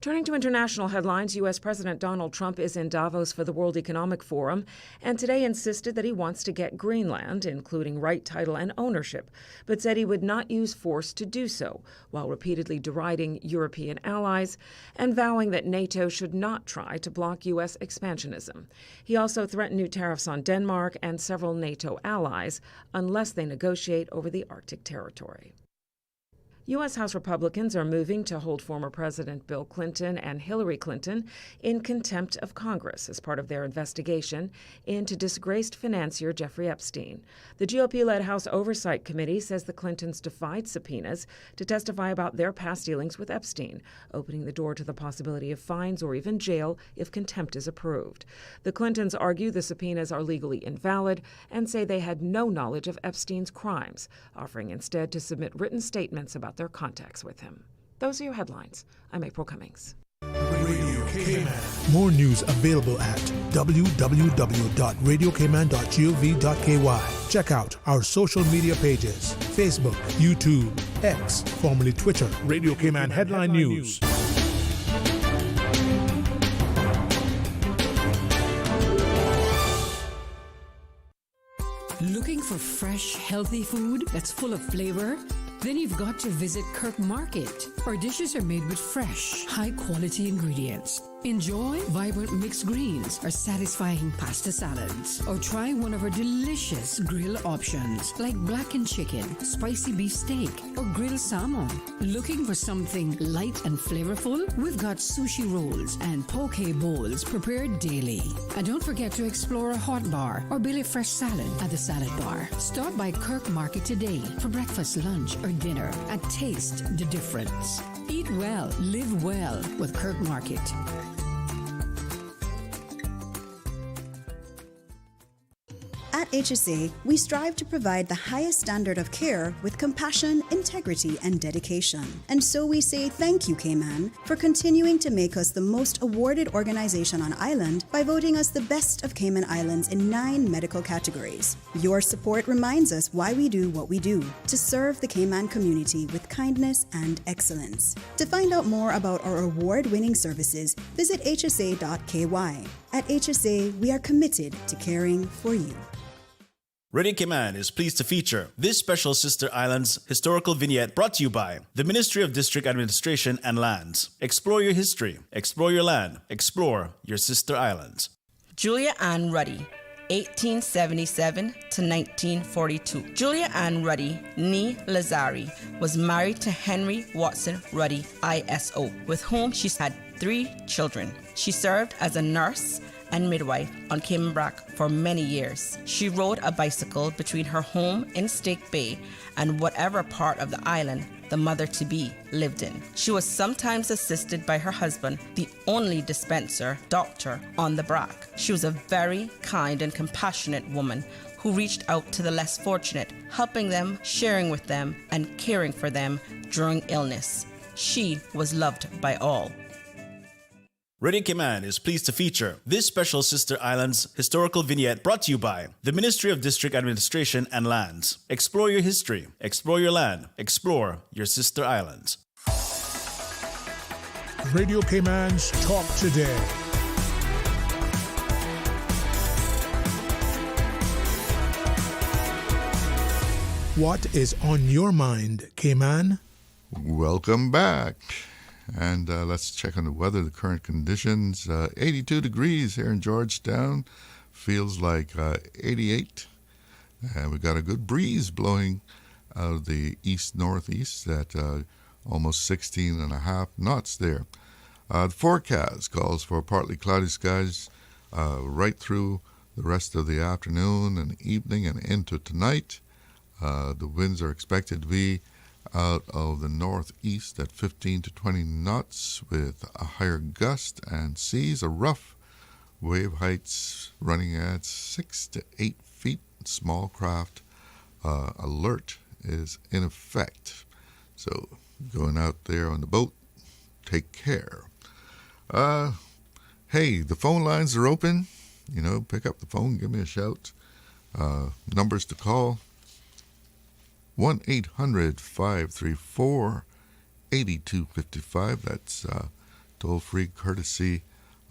Turning to international headlines, U.S. President Donald Trump is in Davos for the World Economic Forum and today insisted that he wants to get Greenland, including right title and ownership, but said he would not use force to do so, while repeatedly deriding European allies and vowing that NATO should not try to block U.S. expansionism. He also threatened new tariffs on Denmark and several NATO allies unless they negotiate over the Arctic territory. U.S. House Republicans are moving to hold former President Bill Clinton and Hillary Clinton in contempt of Congress as part of their investigation into disgraced financier Jeffrey Epstein. The GOP-led House Oversight Committee says the Clintons defied subpoenas to testify about their past dealings with Epstein, opening the door to the possibility of fines or even jail if contempt is approved. The Clintons argue the subpoenas are legally invalid and say they had no knowledge of Epstein's crimes, offering instead to submit written statements about their contacts with him. Those are your headlines. I'm April Cummings. Radio Cayman. More news available at www.radiocayman.gov.ky. Check out our social media pages: Facebook, YouTube, X, formerly Twitter, Radio Cayman Headline News. Looking for fresh, healthy food that's full of flavor? Then you've got to visit Kirk Market. Our dishes are made with fresh, high-quality ingredients. Enjoy vibrant mixed greens or satisfying pasta salads. Or try one of our delicious grill options like blackened chicken, spicy beef steak, or grilled salmon. Looking for something light and flavorful? We've got sushi rolls and poke bowls prepared daily. And don't forget to explore a hot bar or Billy Fresh salad at the salad bar. Stop by Kirk Market today for breakfast, lunch, or dinner and taste the difference. Eat well, live well with Kirk Market. At HSA, we strive to provide the highest standard of care with compassion, integrity, and dedication. And so we say thank you, Cayman, for continuing to make us the most awarded organization on island by voting us the best of Cayman Islands in 9 medical categories. Your support reminds us why we do what we do, to serve the Cayman community with kindness and excellence. To find out more about our award-winning services, visit hsa.ky. At HSA, we are committed to caring for you. Radio Cayman is pleased to feature this special Sister Islands historical vignette brought to you by the Ministry of District Administration and Lands. Explore your history, explore your land, explore your Sister Islands. Julia Ann Ruddy, 1877 to 1942. Julia Ann Ruddy, nee Lazari, was married to Henry Watson Ruddy, ISO, with whom she had 3 children. She served as a nurse and midwife on Cayman Brac for many years. She rode a bicycle between her home in Stake Bay and whatever part of the island the mother-to-be lived in. She was sometimes assisted by her husband, the only dispenser doctor on the Brac. She was a very kind and compassionate woman who reached out to the less fortunate, helping them, sharing with them, and caring for them during illness. She was loved by all. Radio Cayman is pleased to feature this special Sister Islands historical vignette brought to you by the Ministry of District Administration and Lands. Explore your history, explore your land, explore your Sister Islands. Radio Cayman's Talk Today. What is on your mind, Cayman? Welcome back. And let's check on the weather, the current conditions. 82 degrees here in Georgetown. Feels like 88. And we've got a good breeze blowing out of the east-northeast at almost 16.5 knots there. The forecast calls for partly cloudy skies right through the rest of the afternoon and evening and into tonight. The winds are expected to be out of the northeast at 15 to 20 knots with a higher gust, and seas are rough. Wave heights running at 6 to 8 feet. Small craft alert is in effect. So going out there on the boat, take care. Hey, the phone lines are open. You know, pick up the phone, give me a shout. Numbers to call: 1-800-534-8255. That's toll-free courtesy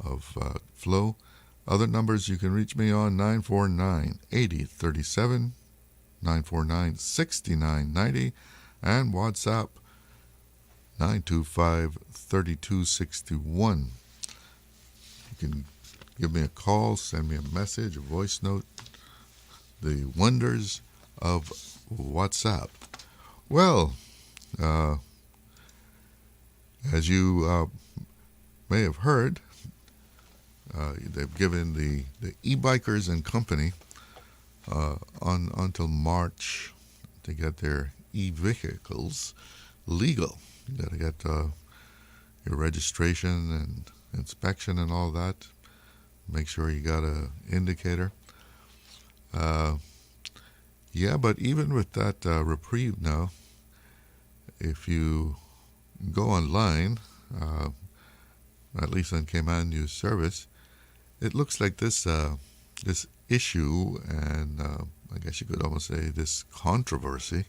of Flo. Other numbers you can reach me on: 949-8037, 949-6990, and WhatsApp 925-3261. You can give me a call, send me a message, a voice note. The wonders of WhatsApp. Well, as you may have heard, they've given the e-bikers and company until March to get their e-vehicles legal. You got to get your registration and inspection and all that. Make sure you got an indicator. Yeah, but even with that reprieve now, if you go online, at least on Cayman News Service, it looks like this issue, and I guess you could almost say this controversy,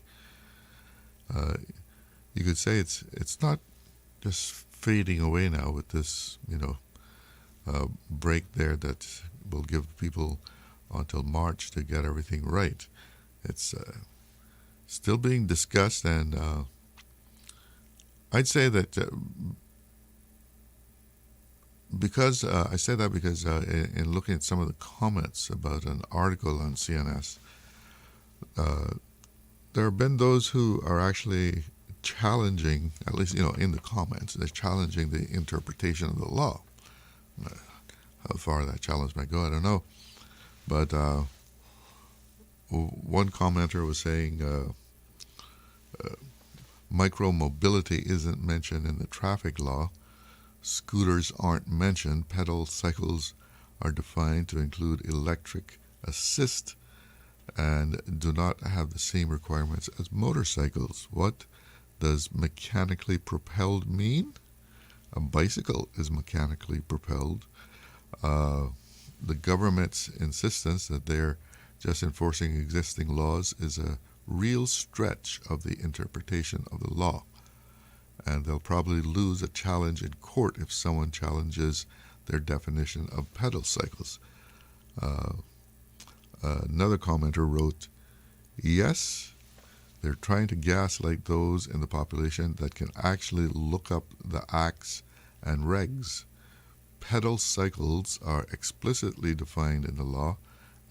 you could say it's not just fading away now with this, break there that will give people until March to get everything right. It's still being discussed, and I'd say that because I say that because in looking at some of the comments about an article on CNS, there have been those who are actually challenging, at least in the comments, they're challenging the interpretation of the law. How far that challenge might go, I don't know. But one commenter was saying micro-mobility isn't mentioned in the traffic law. Scooters aren't mentioned. Pedal cycles are defined to include electric assist and do not have the same requirements as motorcycles. What does mechanically propelled mean? A bicycle is mechanically propelled. The government's insistence that they're just enforcing existing laws is a real stretch of the interpretation of the law. And they'll probably lose a challenge in court if someone challenges their definition of pedal cycles. Another commenter wrote, yes, they're trying to gaslight those in the population that can actually look up the acts and regs. Pedal cycles are explicitly defined in the law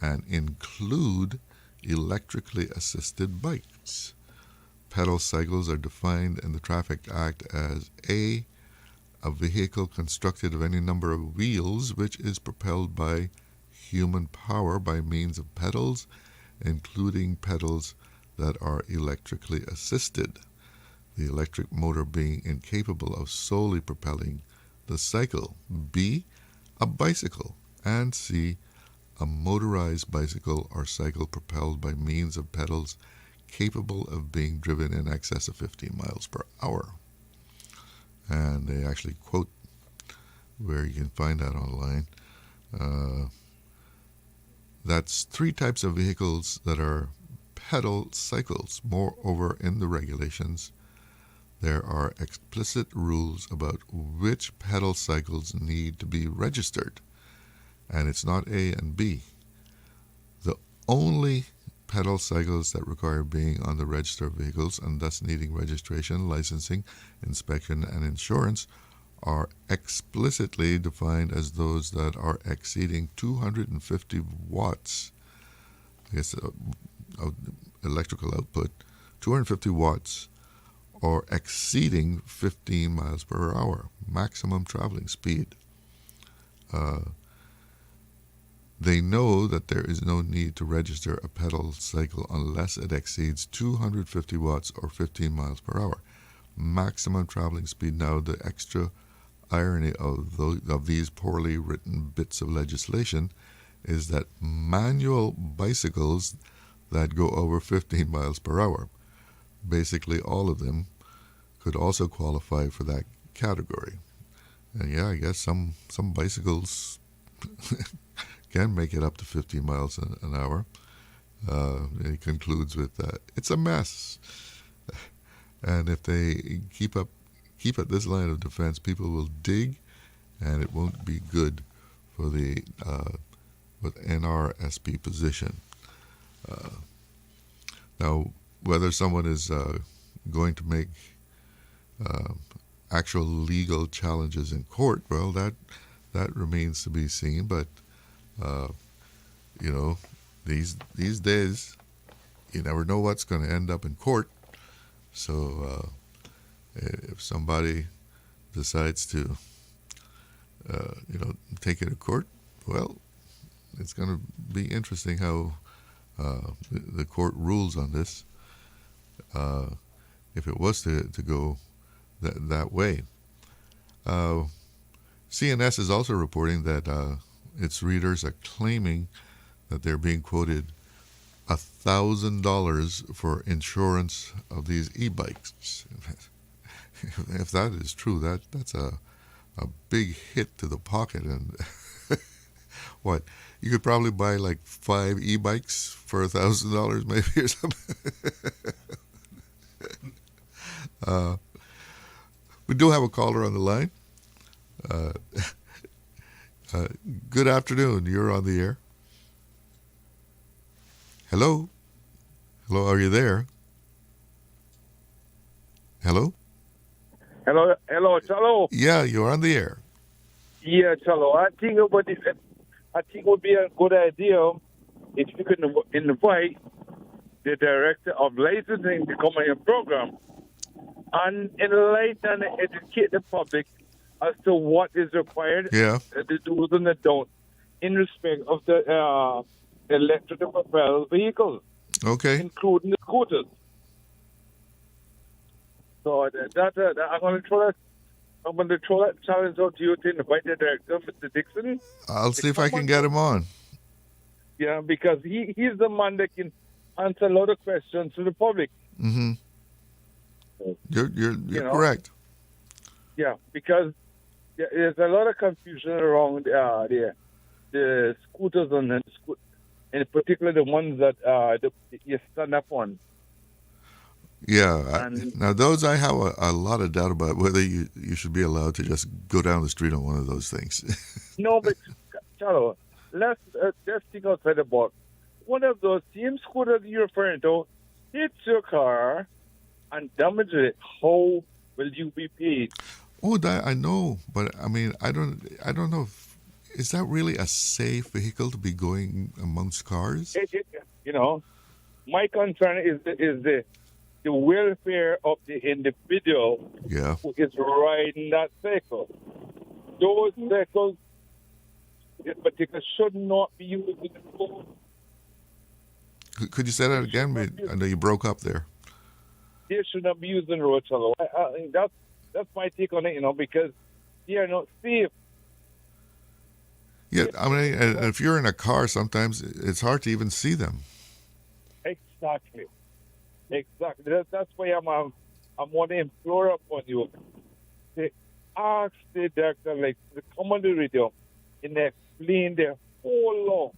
and include electrically assisted bikes. Pedal cycles are defined in the Traffic Act as a vehicle constructed of any number of wheels which is propelled by human power by means of pedals, including pedals that are electrically assisted, the electric motor being incapable of solely propelling the cycle. B, a bicycle, and C, a motorized bicycle or cycle propelled by means of pedals capable of being driven in excess of 15 miles per hour. And they actually quote where you can find that online. That's 3 types of vehicles that are pedal cycles. Moreover, in the regulations, there are explicit rules about which pedal cycles need to be registered. And it's not A and B. The only pedal cycles that require being on the register of vehicles and thus needing registration, licensing, inspection, and insurance are explicitly defined as those that are exceeding 250 watts, I guess, of electrical output, 250 watts, or exceeding 15 miles per hour, maximum traveling speed. They know that there is no need to register a pedal cycle unless it exceeds 250 watts or 15 miles per hour. Maximum traveling speed. Now, the extra irony of these poorly written bits of legislation is that manual bicycles that go over 15 miles per hour, basically all of them, could also qualify for that category. And yeah, I guess some bicycles can make it up to 50 miles an hour. It concludes with, it's a mess. And if they keep at this line of defense, people will dig, and it won't be good for the NRSP position. Now, whether someone is going to make actual legal challenges in court, well, that remains to be seen. But these days, you never know what's going to end up in court. So if somebody decides to, take it to court, well, it's going to be interesting how the court rules on this. If it was to go that way. CNS is also reporting that its readers are claiming that they're being quoted $1,000 for insurance of these e-bikes. If that is true, that's a big hit to the pocket. And what, you could probably buy like 5 e-bikes for $1,000 maybe or something. We do have a caller on the line. Good afternoon. You're on the air. Hello? Hello, are you there? Hello? Hello, Chalo. Yeah, you're on the air. Yeah, Chalo. I think it would be a good idea if you could invite the director of licensing to come on your program and enlighten and educate the public as to what is required, the do's and the don'ts, in respect of the electric propelled vehicles, including the scooters. So I'm going to throw that challenge out to you to invite the director, Mr. Dixon. I'll see if I can get him on. Yeah, because he's the man that can answer a lot of questions to the public. Mm-hmm. You're correct. Yeah, because there's a lot of confusion around the scooters and in particular the ones that you stand up on. Yeah. Now, those I have a lot of doubt about whether you should be allowed to just go down the street on one of those things. No, but, Charlo, let's think outside the box. One of those same scooters you're referring to hits your car and damages it. How will you be paid? Oh, that I know, but I mean, I don't know. Is that really a safe vehicle to be going amongst cars? My concern is the welfare of the individual who is riding that cycle. Those cycles, in particular, should not be used in the road. Could you say that again? I know you broke up there. They should not be used in the road, Chalo. That's my take on it, because they are not safe. Yeah, I mean, and if you're in a car, sometimes it's hard to even see them. Exactly. That's why I want to implore upon you to ask the director, to come on the radio and explain the whole law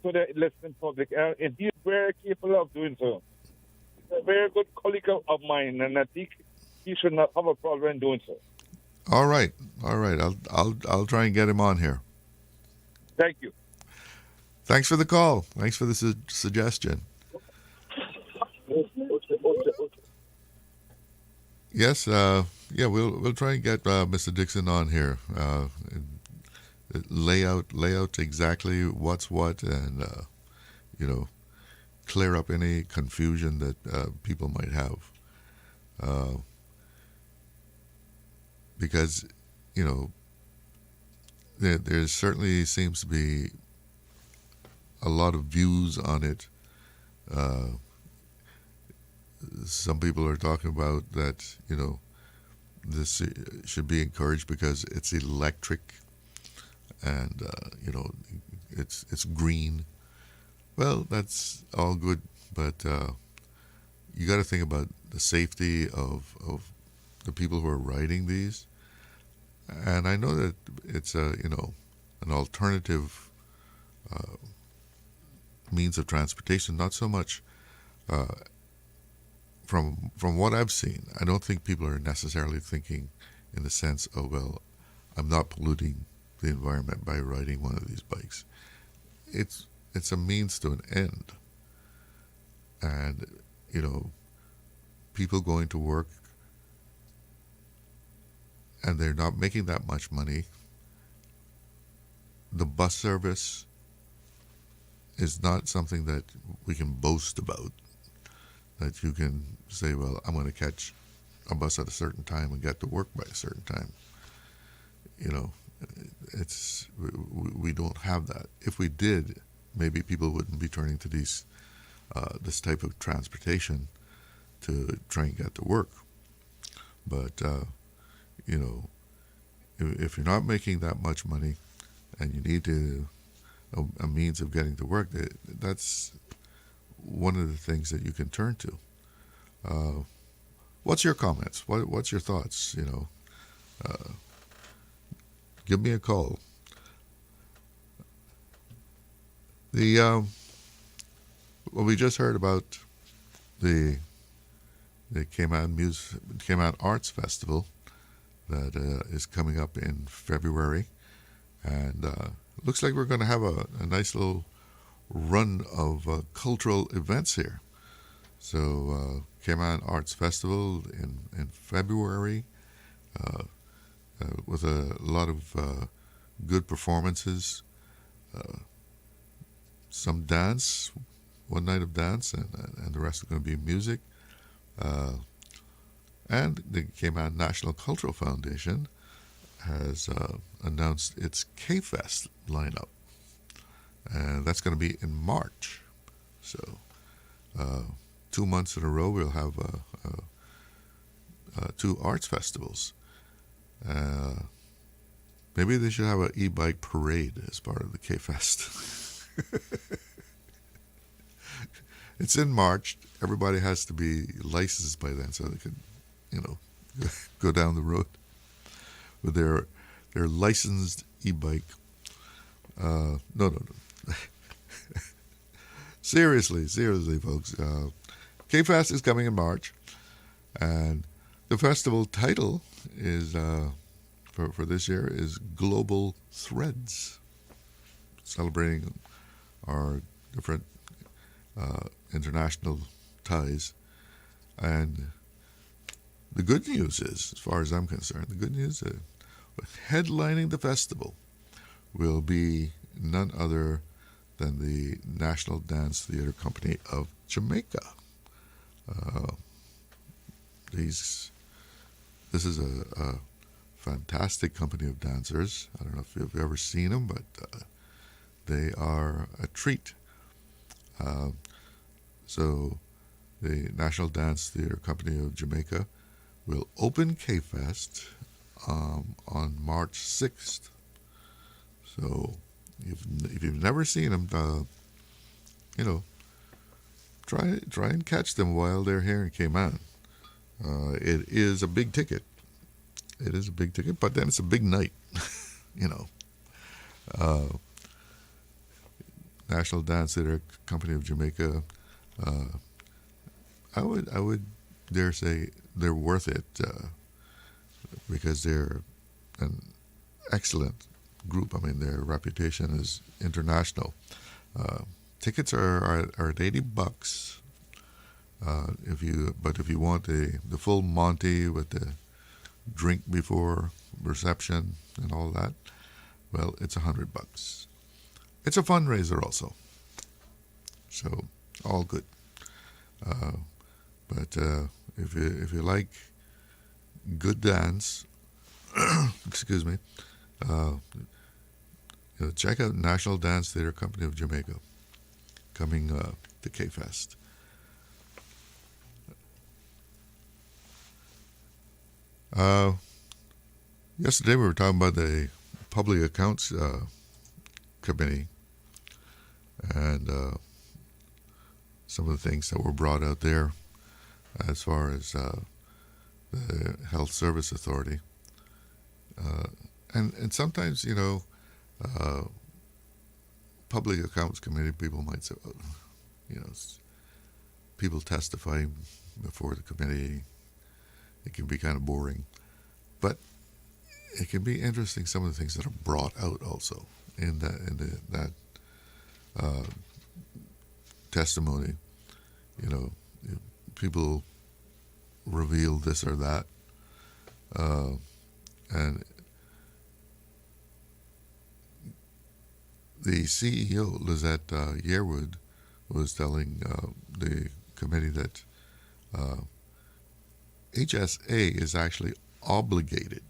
to the listening public. And he's very capable of doing so. He's a very good colleague of mine, and I think he should not have a problem in doing so. All right. I'll try and get him on here. Thank you. Thanks for the call. Thanks for the suggestion. Yes, we'll try and get Mr. Dixon on here. Lay out exactly what's what, and clear up any confusion that people might have. Because there certainly seems to be a lot of views on it. Some people are talking about that, this should be encouraged because it's electric and, it's green. Well, that's all good, but you got to think about the safety of the people who are riding these. And I know that it's an alternative means of transportation, not so much from what I've seen. I don't think people are necessarily thinking in the sense of, well, I'm not polluting the environment by riding one of these bikes. It's a means to an end. And, people going to work and they're not making that much money. The bus service is not something that we can boast about, that you can say, well, I'm going to catch a bus at a certain time and get to work by a certain time. We don't have that. If we did, maybe people wouldn't be turning to this type of transportation to try and get to work. But if you're not making that much money and you need a means of getting to work, that's one of the things that you can turn to. What's your comments? What's your thoughts? Give me a call. We just heard about the Cayman Arts Festival that is coming up in February, and looks like we're going to have a nice little run of cultural events here. So Cayman Arts Festival in February with a lot of good performances, some dance, one night of dance, and the rest is going to be music. And the Cayman National Cultural Foundation has announced its K-Fest lineup. And that's going to be in March. So 2 months in a row we'll have 2 arts festivals. Maybe they should have an e-bike parade as part of the K-Fest. It's in March. Everybody has to be licensed by then so they can, go down the road with their licensed e-bike. No. Seriously, folks. K-Fest is coming in March, and the festival title is for this year is Global Threads, celebrating our different international ties. And the good news is, as far as I'm concerned, headlining the festival will be none other than the National Dance Theatre Company of Jamaica. This is a fantastic company of dancers. I don't know if you've ever seen them, but they are a treat. So the National Dance Theatre Company of Jamaica will open K-Fest on March 6th. So if you've never seen them, try and catch them while they're here in Cayman. It is a big ticket. It is a big ticket, but then it's a big night. National Dance Theatre Company of Jamaica. I would dare say they're worth it because they're an excellent group. I mean, their reputation is international. Tickets are at $80. If you want the full Monty with the drink before reception and all that, well, it's $100. It's a fundraiser also, so all good. But if you like good dance, excuse me, check out National Dance Theatre Company of Jamaica coming to K-Fest. Yesterday we were talking about the Public Accounts Committee and some of the things that were brought out there as far as the Health Service Authority. And sometimes, Public Accounts Committee people might say, people testifying before the committee, it can be kind of boring. But it can be interesting, some of the things that are brought out also in that testimony. People reveal this or that. And the CEO, Lizette Yearwood, was telling the committee that HSA is actually obligated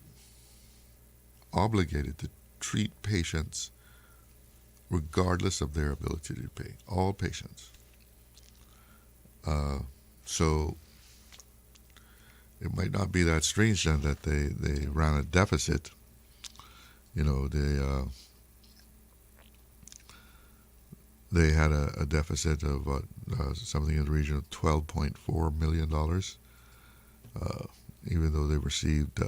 to treat patients regardless of their ability to pay, all patients. So it might not be that strange then that they ran a deficit. They had a deficit of something in the region of $12.4 million, even though they received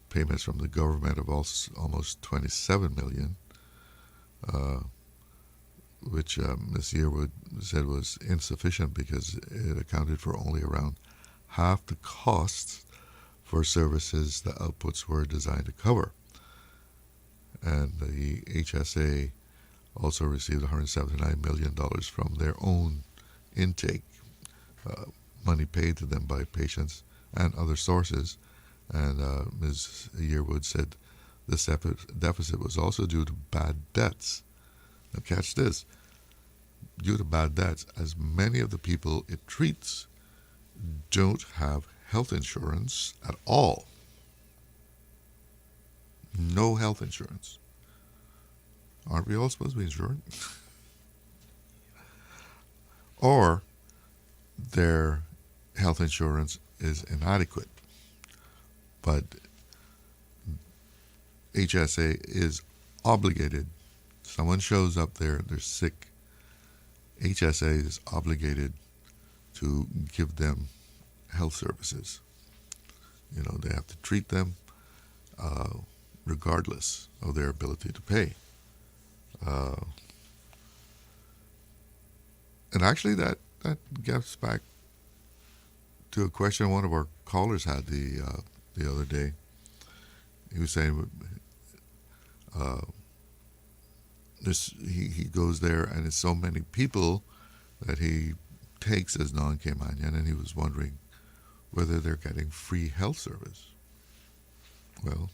payments from the government of almost $27 million, which Ms. Yearwood said was insufficient because it accounted for only around half the costs for services the outputs were designed to cover. And the HSA also received $179 million from their own intake money paid to them by patients and other sources. And Ms. Yearwood said this deficit was also due to bad debts. Now catch this. Due to bad debts, as many of the people it treats don't have health insurance at all. No health insurance. Aren't we all supposed to be insured? Or their health insurance is inadequate. But HSA is obligated. Someone shows up there, they're sick. HSA is obligated to give them health services. You know, they have to treat them regardless of their ability to pay. And actually that gets back to a question one of our callers had the other day. He was saying he goes there and it's so many people that he takes as non-Caymanian, and he was wondering whether they're getting free health service. Well,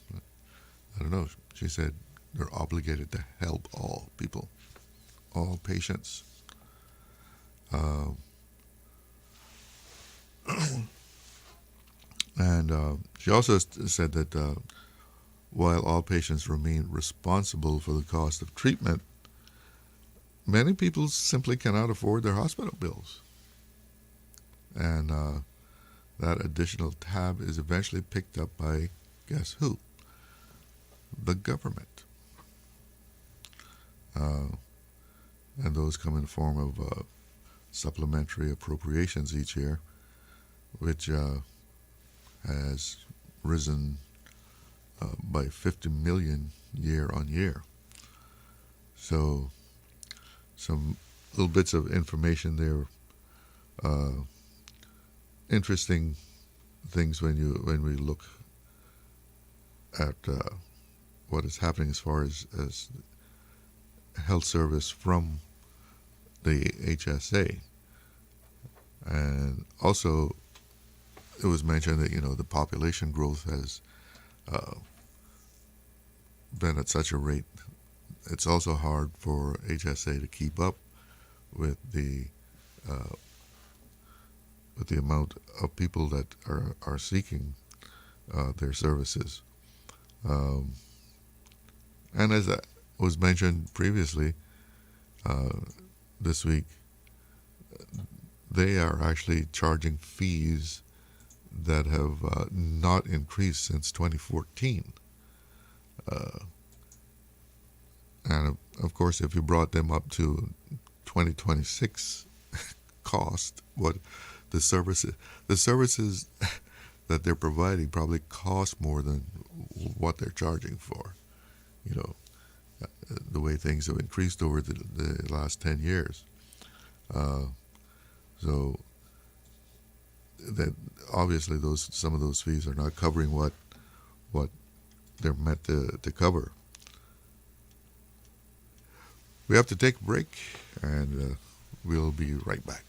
I don't know. She said they're obligated to help all people, all patients. And she also said that while all patients remain responsible for the cost of treatment, many people simply cannot afford their hospital bills. And that additional tab is eventually picked up by, guess who? The government. And those come in the form of supplementary appropriations each year, which has risen by 50 million year on year. So some little bits of information there, interesting things when we look at what is happening as far as health service from the HSA. And also it was mentioned that, you know, the population growth has been at such a rate. It's also hard for HSA to keep up with the amount of people that are seeking their services. And as was mentioned previously, this week, they are actually charging fees that have not increased since 2014. And of course, if you brought them up to 2026 cost, what the services that they're providing probably cost more than what they're charging for. You know, the way things have increased over the last 10 years. So that obviously some of those fees are not covering what they're meant to cover. We have to take a break, and we'll be right back.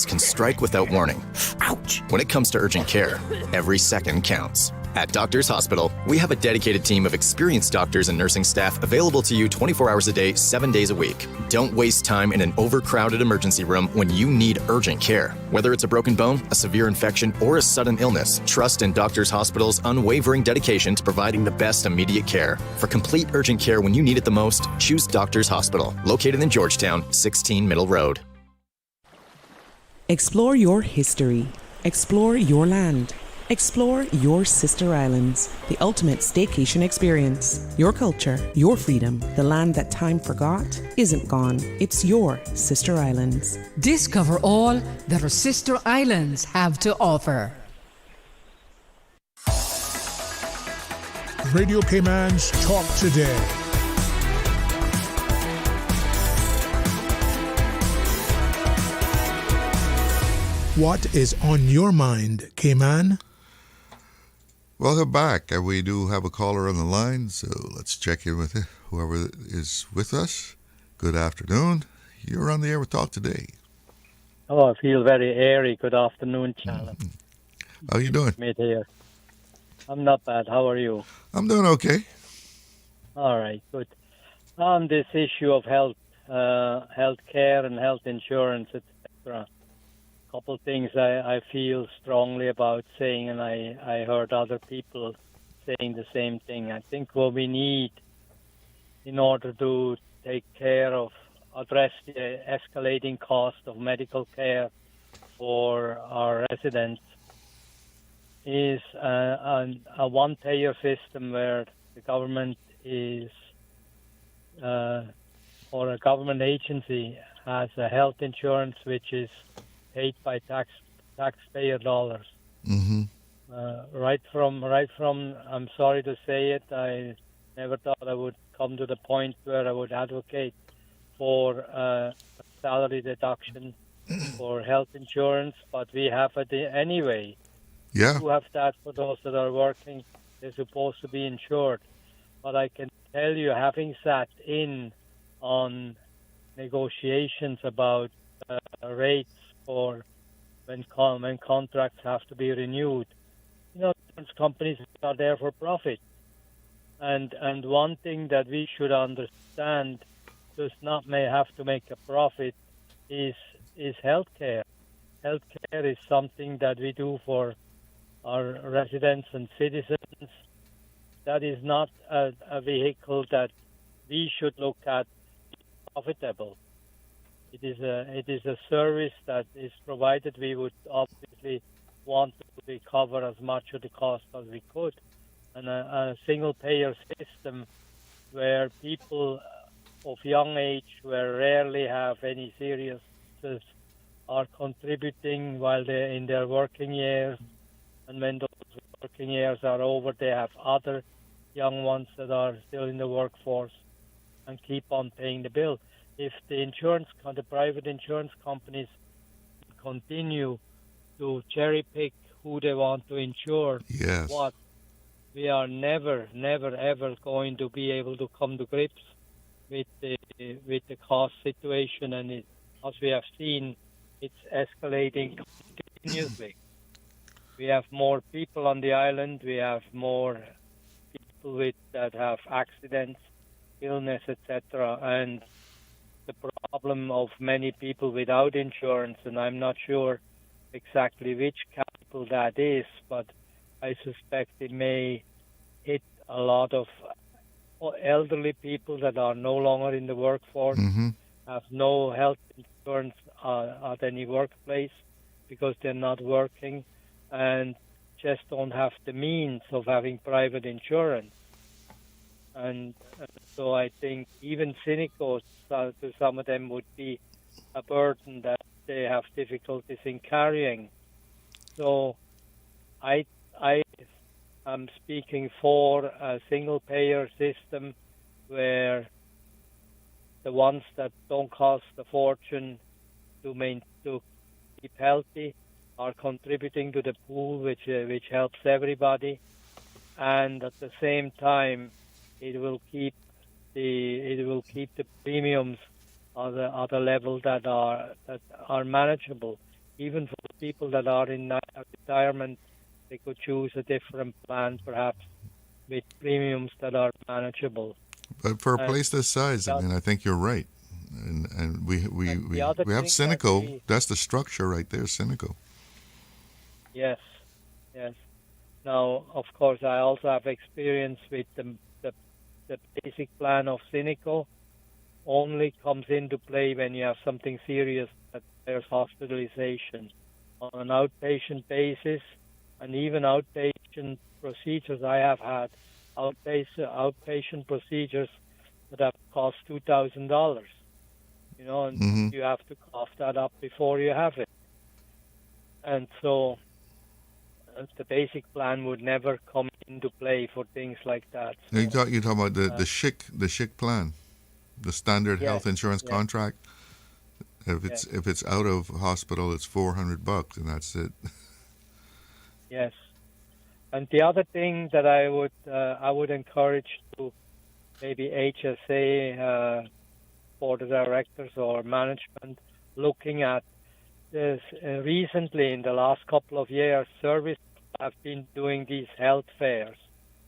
Can strike without warning. Ouch! When it comes to urgent care, every second counts. At Doctors Hospital, we have a dedicated team of experienced doctors and nursing staff available to you 24 hours a day, 7 days a week. Don't waste time in an overcrowded emergency room when you need urgent care. Whether it's a broken bone, a severe infection, or a sudden illness, trust in Doctors Hospital's unwavering dedication to providing the best immediate care. For complete urgent care when you need it the most, choose Doctors Hospital, located in Georgetown, 16 Middle Road. Explore your history. Explore your land. Explore your sister islands, the ultimate staycation experience. Your culture, your freedom, the land that time forgot isn't gone. It's your sister islands. Discover all that our sister islands have to offer. Radio Cayman's Talk Today. What is on your mind, Cayman? Welcome back. We do have a caller on the line, so let's check in with whoever is with us. Good afternoon. You're on the air with Talk Today. Oh, I feel very airy. Good afternoon, Challen. How you doing? Mid here. I'm not bad. How are you? I'm doing okay. All right, good. On this issue of health care and health insurance, etc. Couple things I feel strongly about saying, and I heard other people saying the same thing. I think what we need in order to take care of, address the escalating cost of medical care for our residents is a one-payer system where the government is, or a government agency has a health insurance which is paid by taxpayer dollars. Mm-hmm. Right from, I'm sorry to say it, I never thought I would come to the point where I would advocate for a salary deduction for health insurance, but we have it anyway. Yeah. We have that for those that are working. They're supposed to be insured. But I can tell you, having sat in on negotiations about rates for when contracts have to be renewed, insurance companies are there for profit. And one thing that we should understand does not have to make a profit is healthcare. Healthcare is something that we do for our residents and citizens. That is not a vehicle that we should look at profitable. It is a service that is provided. We would obviously want to recover as much of the cost as we could. And a single-payer system where people of young age, where rarely have any seriousness, are contributing while they're in their working years. And when those working years are over, they have other young ones that are still in the workforce and keep on paying the bill. If the private insurance companies continue to cherry pick who they want to insure, yes. We are never, ever going to be able to come to grips with the cost situation, and as we have seen, it's escalating continuously. We have more people on the island. We have more people that have accidents, illness, etc. And the problem of many people without insurance, and I'm not sure exactly which capital that is, but I suspect it may hit a lot of elderly people that are no longer in the workforce, have no health insurance at any workplace because they're not working, and just don't have the means of having private insurance. And so I think even cynical to some of them would be a burden that they have difficulties in carrying. So I am speaking for a single-payer system where the ones that don't cost a fortune to keep healthy are contributing to the pool, which helps everybody, and at the same time, it will keep the premiums at a level that are manageable. Even for people that are in retirement, they could choose a different plan, perhaps with premiums that are manageable. But for a place this size, I mean, I think you're right. And we have Cynical. That's the structure right there, Cynical. Yes. Now, of course, I also have experience with the basic plan of Cynical. Only comes into play when you have something serious that there's hospitalization. On an outpatient basis, and even outpatient procedures, I have had outpatient procedures that have cost $2,000. And you have to cough that up before you have it. And so the basic plan would never come into play for things like that. So, you're talking about the SHIC plan, the standard health insurance contract. If it's out of hospital, it's $400, and that's it. Yes, and the other thing that I would encourage to maybe HSA board of directors or management looking at recently, in the last couple of years, service have been doing these health fairs.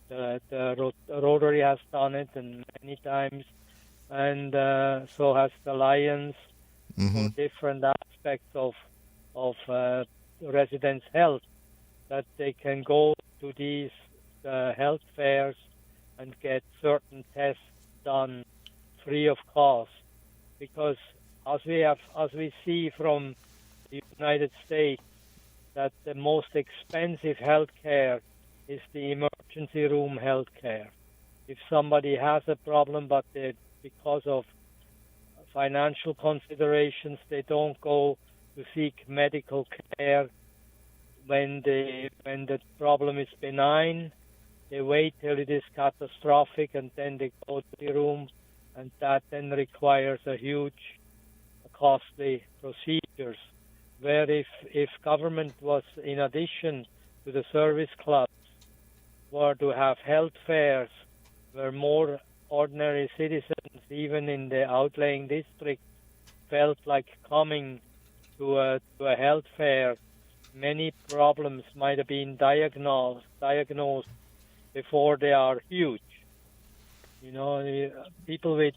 The Rotary has done it and many times, and so has the Lions for different aspects of residents' health, that they can go to these health fairs and get certain tests done free of cost. Because as we see from the United States, that the most expensive health care is the emergency room health care. If somebody has a problem, but because of financial considerations, they don't go to seek medical care when the problem is benign. They wait till it is catastrophic, and then they go to the room, and that then requires a huge, costly procedures. Where if government was, in addition to the service clubs, were to have health fairs where more ordinary citizens, even in the outlying districts, felt like coming to a health fair, many problems might have been diagnosed before they are huge. You know, people with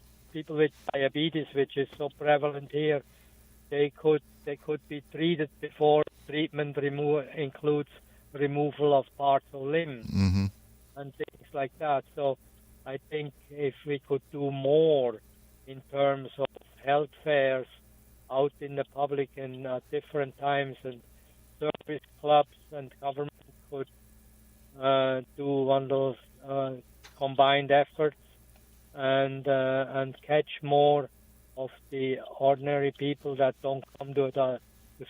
diabetes, which is so prevalent here, they could be treated before treatment includes removal of parts of limbs and things like that. So I think if we could do more in terms of health fairs out in the public and at different times, and service clubs and government could do one of those combined efforts and catch more of the ordinary people that don't come to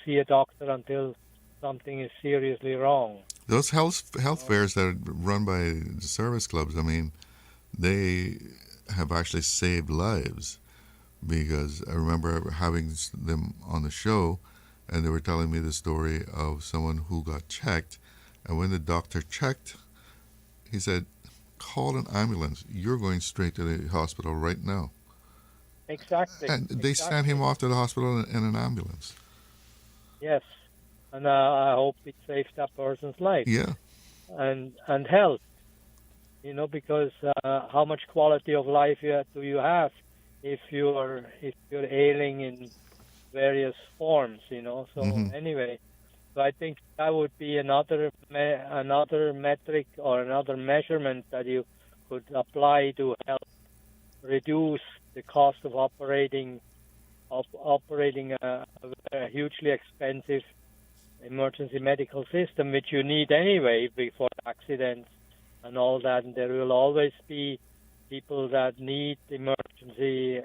see a doctor until something is seriously wrong. Those health fairs that are run by the service clubs, I mean, they have actually saved lives, because I remember having them on the show, and they were telling me the story of someone who got checked, and when the doctor checked, he said, "Call an ambulance. You're going straight to the hospital right now." Exactly. And they sent him off to the hospital in an ambulance. Yes, and I hope it saved that person's life. Yeah. And health, you know, because how much quality of life do you have if you're ailing in various forms, you know? So anyway, so I think that would be another metric or another measurement that you could apply to help reduce the cost of operating a hugely expensive emergency medical system, which you need anyway before accidents and all that. And there will always be people that need emergency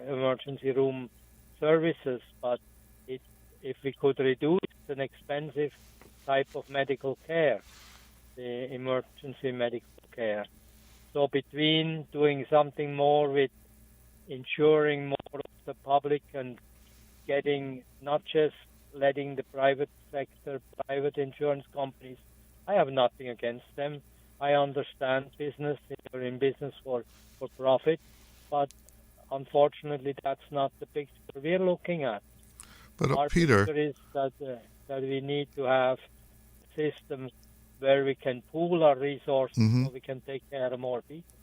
room services, but if we could reduce an expensive type of medical care, the emergency medical care. So between doing something more with ensuring more of the public and getting, not just letting the private sector, private insurance companies, I have nothing against them. I understand business, they're in business for profit, but unfortunately that's not the picture we're looking at. But Our Peter, picture is that we need to have a system where we can pool our resources so we can take care of more people.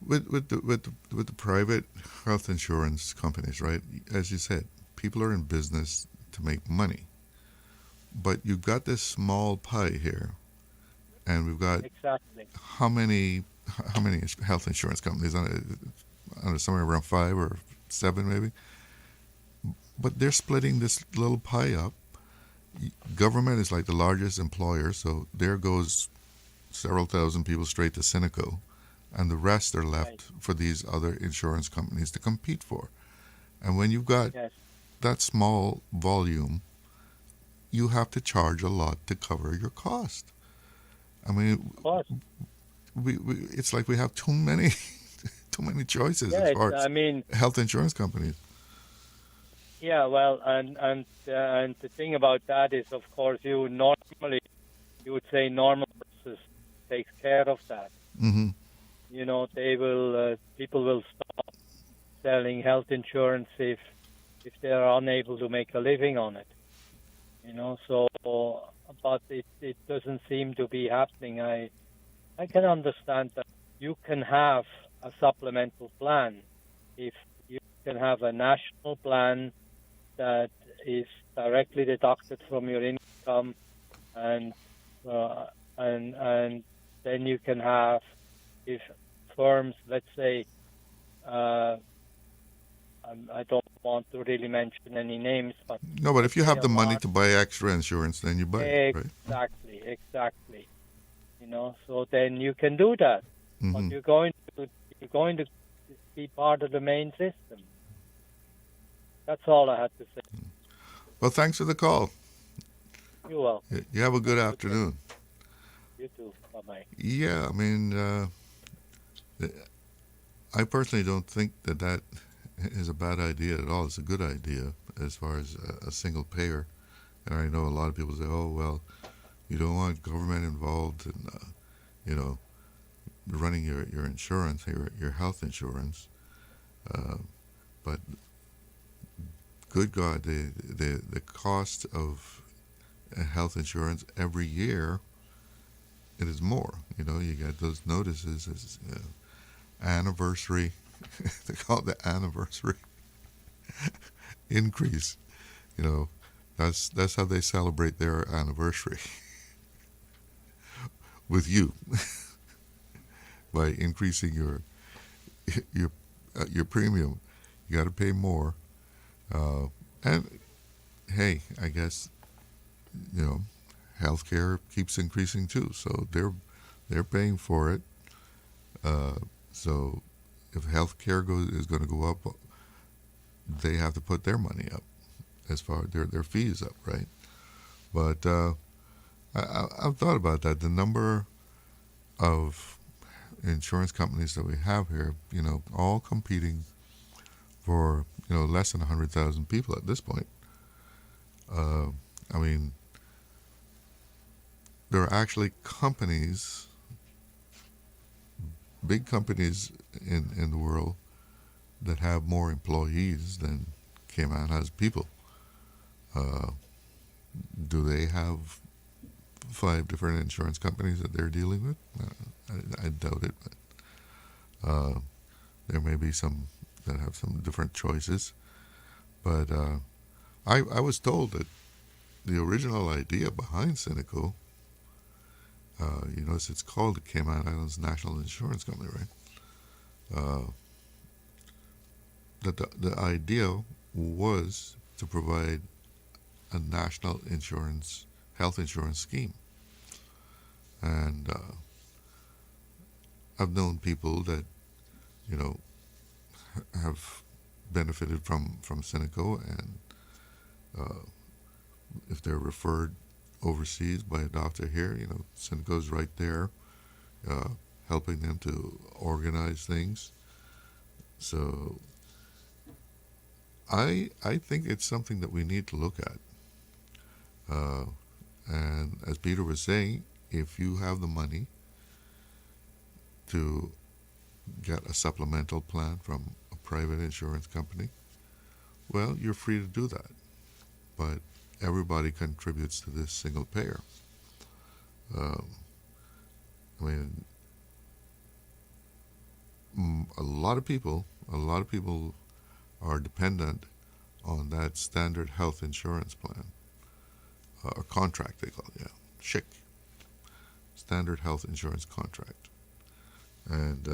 with the private health insurance companies, right? As you said, people are in business to make money, but you've got this small pie here, and we've got how many health insurance companies? I don't know, somewhere around 5 or 7 maybe. But they're splitting this little pie up. Government is like the largest employer, so there goes several thousand people straight to Cineco, and the rest are left for these other insurance companies to compete for. And when you've got that small volume, you have to charge a lot to cover your cost. I mean, we it's like we have too many choices as far as health insurance companies. Yeah, well, and the thing about that is, of course, you would say normal versus takes care of that. You know, people will stop selling health insurance if they are unable to make a living on it. So, but it doesn't seem to be happening. I can understand that you can have a supplemental plan if you can have a national plan that is directly deducted from your income, and then you can have, if firms, let's say, I don't want to really mention any names, but No, but if you have the money lot. to buy extra insurance, then you buy it, right? Exactly. So then you can do that, but Mhm. you're going to be part of the main system. That's all I had to say. Well, thanks for the call. You're welcome. You have a good afternoon. You too. Bye-bye. Yeah, I mean, I personally don't think that is a bad idea at all. It's a good idea as far as a single payer. And I know a lot of people say, oh, well, you don't want government involved in, running your insurance, your health insurance. But good God, the cost of health insurance every year, it is more. You get those notices as anniversary. They call it the anniversary increase. That's how they celebrate their anniversary with you by increasing your premium. You got to pay more, and hey, I guess healthcare keeps increasing too, so they're paying for it. So if healthcare is going to go up, they have to put their money up as far as their fees up, right? But I've thought about that. The number of insurance companies that we have here, all competing for less than 100,000 people at this point. I mean, there are actually companies, big companies in the world that have more employees than Cayman has people. Do they have 5 different insurance companies that they're dealing with? I doubt it, but there may be some that have some different choices. But I was told that the original idea behind Cineco, it's called the Cayman Islands National Insurance Company, right? That the idea was to provide a national health insurance scheme. And I've known people that, have benefited from Cineco, and if they're referred overseas by a doctor here, Cineco's right there, helping them to organize things. So I think it's something that we need to look at. And as Peter was saying, if you have the money to get a supplemental plan from a private insurance company, well, you're free to do that. But everybody contributes to this single payer. I mean, a lot of people are dependent on that standard health insurance plan, or contract they call it, SHIC, standard health insurance contract. And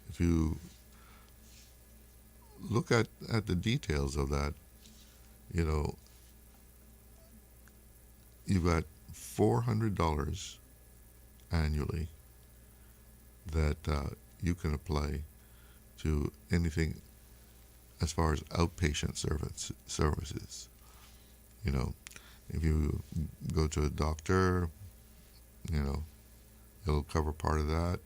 if you look at the details of that, you've got $400 annually that you can apply to anything as far as outpatient services. If you go to a doctor, it'll cover part of that.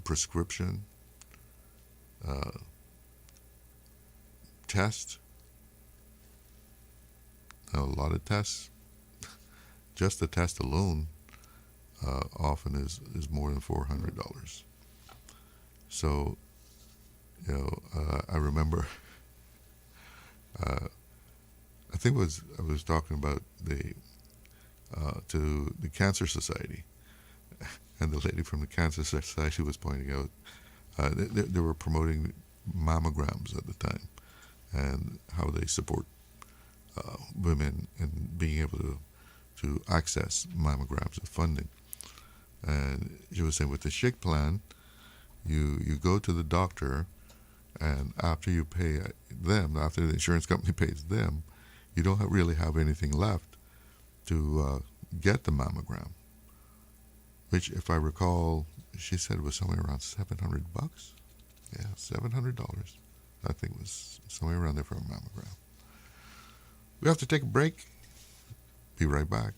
Prescription, test, a lot of tests. Just the test alone often is more than $400. So, I remember I think I was talking about to the Cancer Society, and the lady from the Cancer Society was pointing out they were promoting mammograms at the time and how they support women in being able to access mammograms and funding. And she was saying with the SHIC plan, you go to the doctor, and after you pay them, after the insurance company pays them, you don't really have anything left to get the mammogram, which, if I recall, she said was somewhere around $700. Yeah, $700. I think was somewhere around there for a mammogram. We have to take a break. Be right back.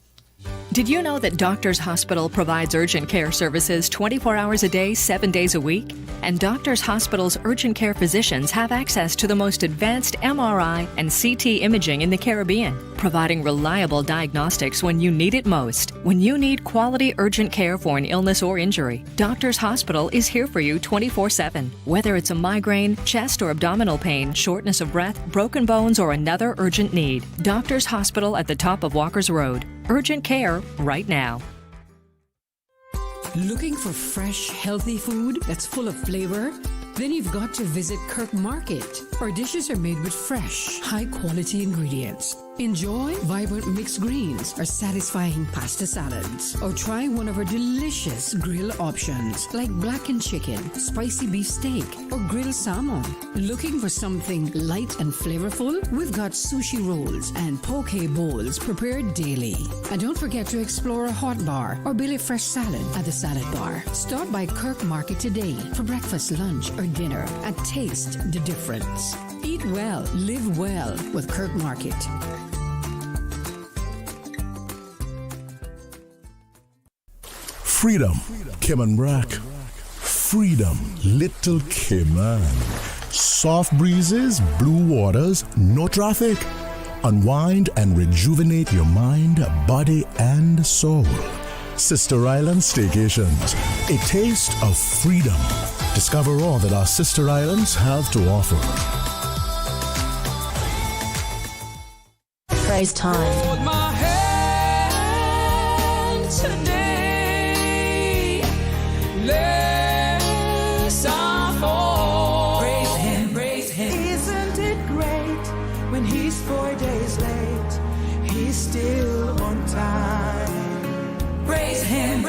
Did you know that Doctors Hospital provides urgent care services 24 hours a day, 7 days a week? And Doctors Hospital's urgent care physicians have access to the most advanced MRI and CT imaging in the Caribbean, providing reliable diagnostics when you need it most. When you need quality urgent care for an illness or injury, Doctors Hospital is here for you 24/7. Whether it's a migraine, chest or abdominal pain, shortness of breath, broken bones, or another urgent need, Doctors Hospital at the top of Walker's Road. Urgent care right now. Looking for fresh, healthy food that's full of flavor? Then you've got to visit Kirk Market. Our dishes are made with fresh, high-quality ingredients. Enjoy vibrant mixed greens or satisfying pasta salads. Or try one of our delicious grill options like blackened chicken, spicy beef steak, or grilled salmon. Looking for something light and flavorful? We've got sushi rolls and poke bowls prepared daily. And don't forget to explore a hot bar or Billy Fresh salad at the salad bar. Stop by Kirk Market today for breakfast, lunch, or dinner and taste the difference. Eat well, live well with Kirk Market. Freedom, Kim Brack. Freedom, Little Cayman. Soft breezes, blue waters, no traffic. Unwind and rejuvenate your mind, body, and soul. Sister Island Staycations, a taste of freedom. Discover all that our sister islands have to offer. Praise time. Hold my hand today, lest I fall. Praise him. Isn't it great when he's 4 days late, he's still on time? Praise him.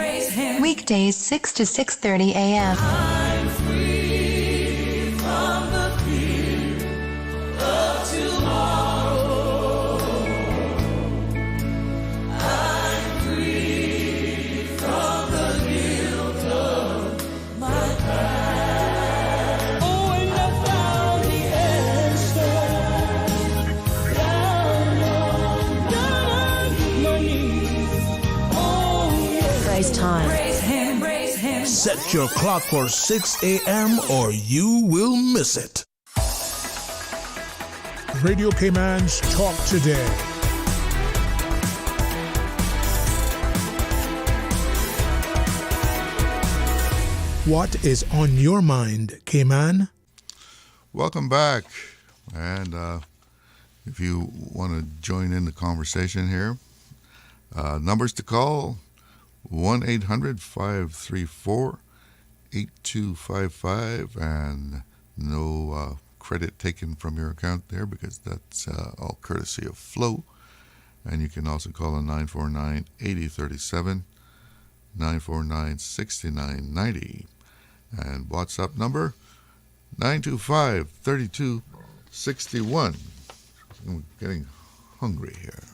Weekdays 6 to 6:30 a.m. I'm free from the fear of tomorrow. I'm free from the guilt of my past. Oh, and I found the answer down on my knees. Oh, yeah. Praise time. Set your clock for 6 a.m. or you will miss it. Radio Cayman's Talk Today. What is on your mind, Cayman? Welcome back. And if you want to join in the conversation here, numbers to call, 1-800-534-8255, and no credit taken from your account there because that's all courtesy of Flow. And you can also call on 949-8037, 949-6990. And WhatsApp number, 925-3261. I'm getting hungry here.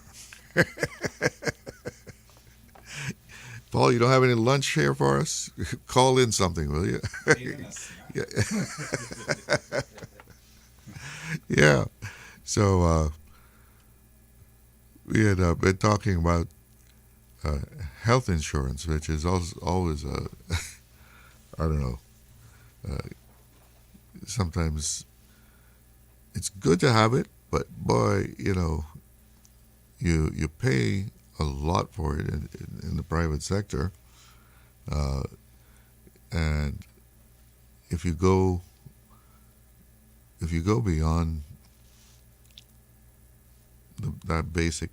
Paul, you don't have any lunch here for us? Call in something, will you? Yeah. So we had been talking about health insurance, which is always I don't know. Sometimes it's good to have it, but boy, you pay a lot for it in the private sector, and if you go beyond that basic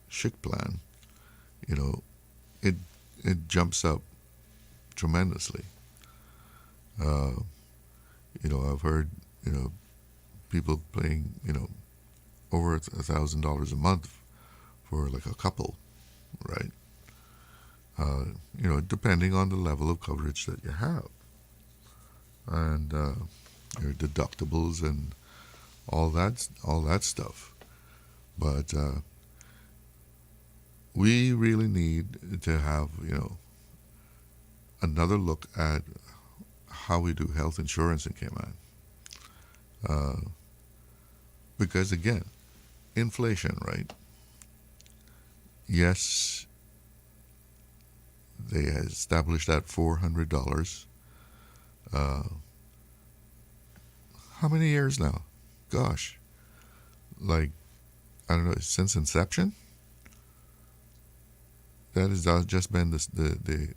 SHIC plan, you know, it jumps up tremendously. You know, I've heard, you know, people paying, you know, over $1,000 a month for like a couple, right? You know, depending on the level of coverage that you have, and your deductibles and all that stuff. But we really need to have, you know, another look at how we do health insurance in Cayman. Because again, inflation, right? Yes, they established that $400. How many years now? Gosh, like, I don't know, since inception? That has just been the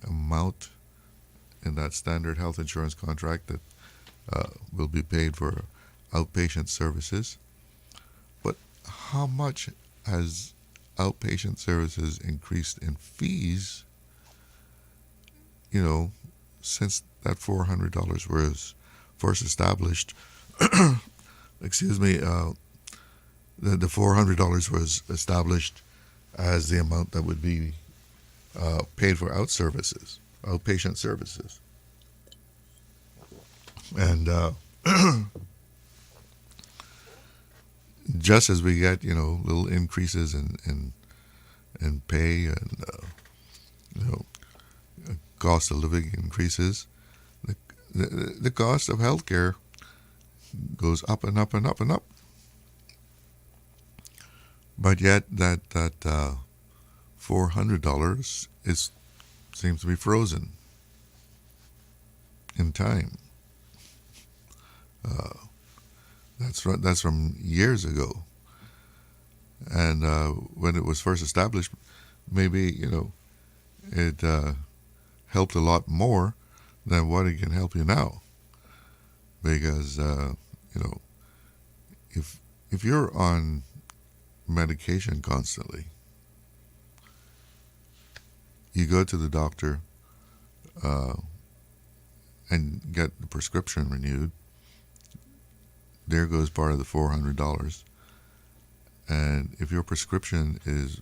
amount in that standard health insurance contract that will be paid for outpatient services. But how much has outpatient services increased in fees, you know, since that $400 was first established? Excuse me, the $400 was established as the amount that would be paid for outpatient services. And just as we get, you know, little increases in pay and, you know, cost of living increases, the cost of healthcare goes up and up and up and up. But yet that $400 seems to be frozen in time. That's from years ago. And when it was first established, maybe, you know, it helped a lot more than what it can help you now. Because, you know, if you're on medication constantly, you go to the doctor and get the prescription renewed, there goes part of the $400. And if your prescription is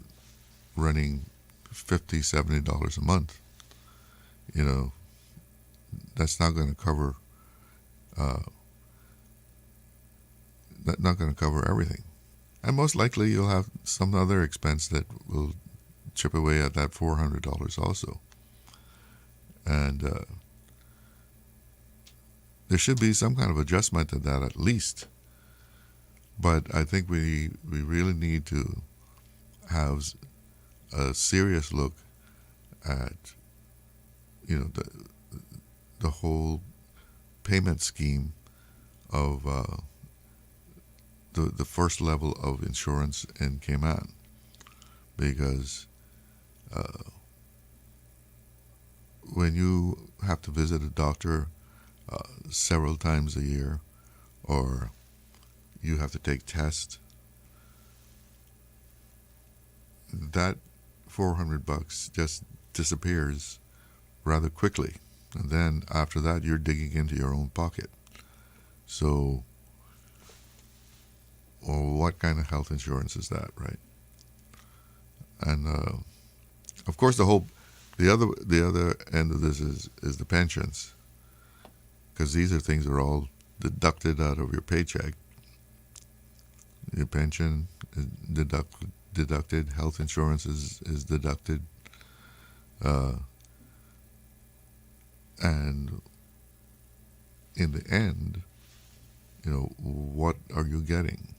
running $50, $70 a month, you know, that's not going to cover everything. And most likely you'll have some other expense that will chip away at that $400 also. And there should be some kind of adjustment to that at least. But I think we really need to have a serious look at, you know, the whole payment scheme of the first level of insurance in Cayman, because when you have to visit a doctor several times a year, or you have to take tests, that $400 just disappears rather quickly. And then after that, you're digging into your own pocket. So, what kind of health insurance is that, right? And of course, the other end of this is the pensions, because these are things that are all deducted out of your paycheck. Your pension is deducted, health insurance is deducted, and in the end, you know, what are you getting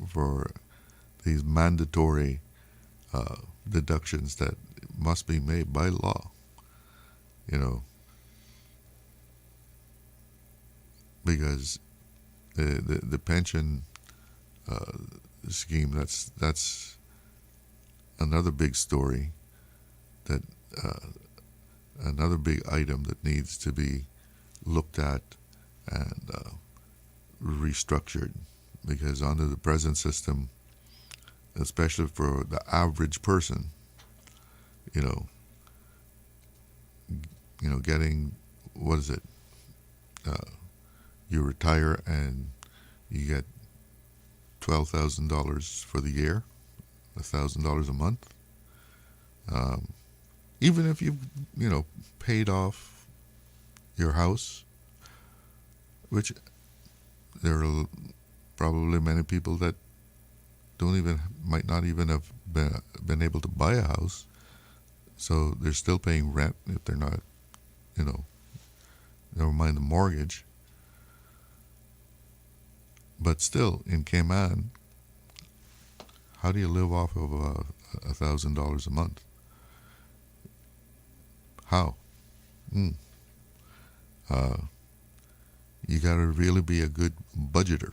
for these mandatory deductions that must be made by law? You know, because the pension scheme, that's another big story, that another big item that needs to be looked at and restructured, because under the present system, especially for the average person, you know, getting, what is it? You retire and you get $12,000 for the year, $1,000 a month. Even if you've, paid off your house, which there are probably many people that might not even have been able to buy a house, so they're still paying rent if they're not, never mind the mortgage. But still, in Cayman, how do you live off of $1,000 a month? How? You got to really be a good budgeter.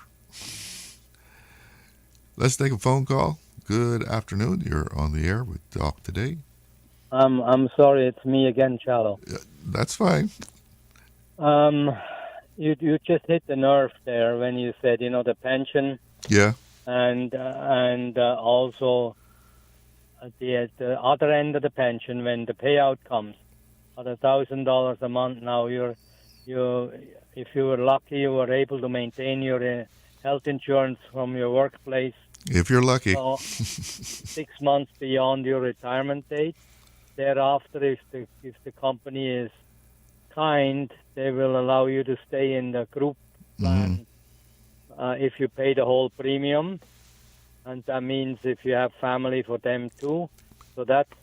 Let's take a phone call. Good afternoon. You're on the air with Doc Today. I'm sorry, it's me again, Charlo. That's fine. You just hit the nerve there when you said, the pension. Yeah. And also the other end of the pension, when the payout comes at $1,000 a month. Now if you were lucky, you were able to maintain your health insurance from your workplace. If you're lucky. So 6 months beyond your retirement date. Thereafter, if the company is kind, they will allow you to stay in the group plan if you pay the whole premium. And that means if you have family, for them too. So that's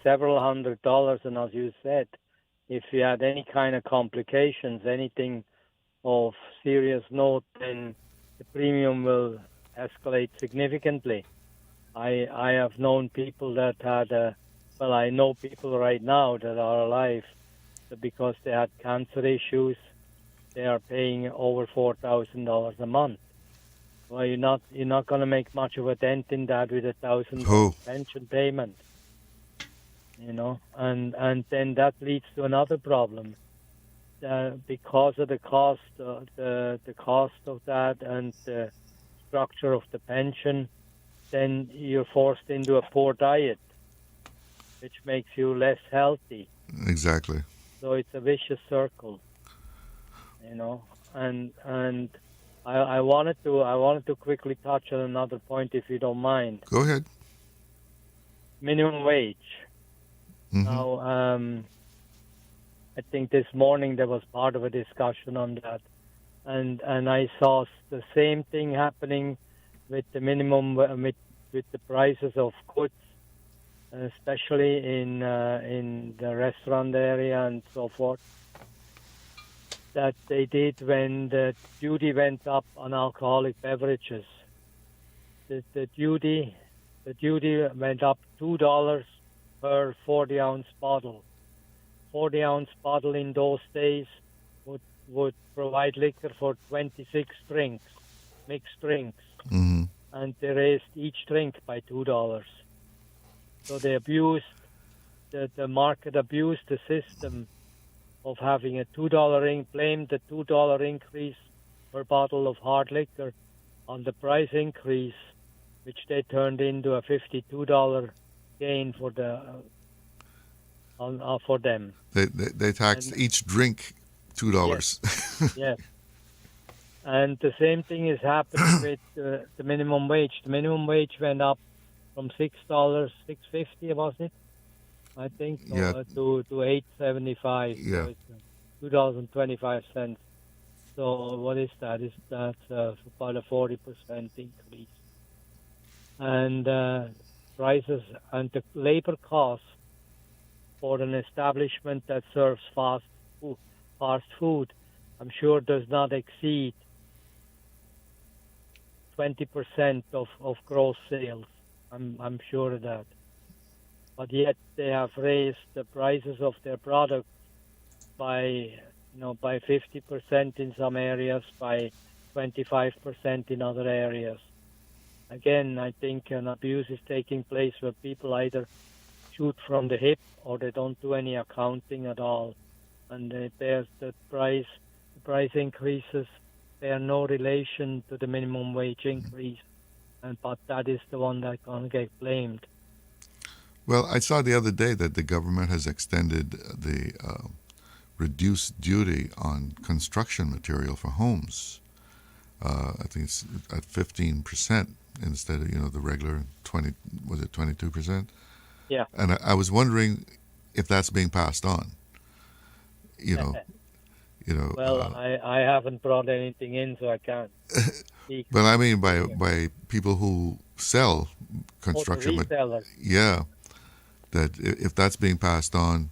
several $100. And as you said, if you had any kind of complications, anything of serious note, then the premium will escalate significantly. I have known people that had, I know people right now that are alive that because they had cancer issues, they are paying over $4,000 a month. Well, you're not going to make much of a dent in that with $1,000 pension payment, and then that leads to another problem. Because of the cost of that and the structure of the pension, then you're forced into a poor diet, which makes you less healthy. Exactly. So it's a vicious circle, and I wanted to quickly touch on another point, if you don't mind. Go ahead. Minimum wage. Now, I think this morning there was part of a discussion on that, and I saw the same thing happening with the minimum with the prices of goods, especially in the restaurant area and so forth, that they did when the duty went up on alcoholic beverages. The duty went up $2 per 40-ounce bottle. 40-ounce bottle in those days would provide liquor for 26 drinks, mixed drinks, and they raised each drink by $2. So they abused, the market abused the system of having a blamed the $2 increase per bottle of hard liquor on the price increase, which they turned into a $52 gain for for them. They taxed each drink $2. Yes. And the same thing is happening with the minimum wage. The minimum wage went up from $6.50, was it? I think, yeah. to $8.75. Yeah. So it's $2.25. So what is that? That's about a 40% increase. And prices and the labor costs for an establishment that serves fast food, I'm sure does not exceed 20% of gross sales. I'm sure of that. But yet they have raised the prices of their products by 50% in some areas, by 25% in other areas. Again, I think an abuse is taking place where people either shoot from the hip or they don't do any accounting at all, and there's the price increases bear no relation to the minimum wage increase. but that is the one that's going to get blamed. Well, I saw the other day that the government has extended the reduced duty on construction material for homes. I think it's at 15% instead of the regular 22%? Yeah. And I was wondering if that's being passed on. Well, I haven't brought anything in, so I can't. But I mean by people who sell construction material. Yeah, that if that's being passed on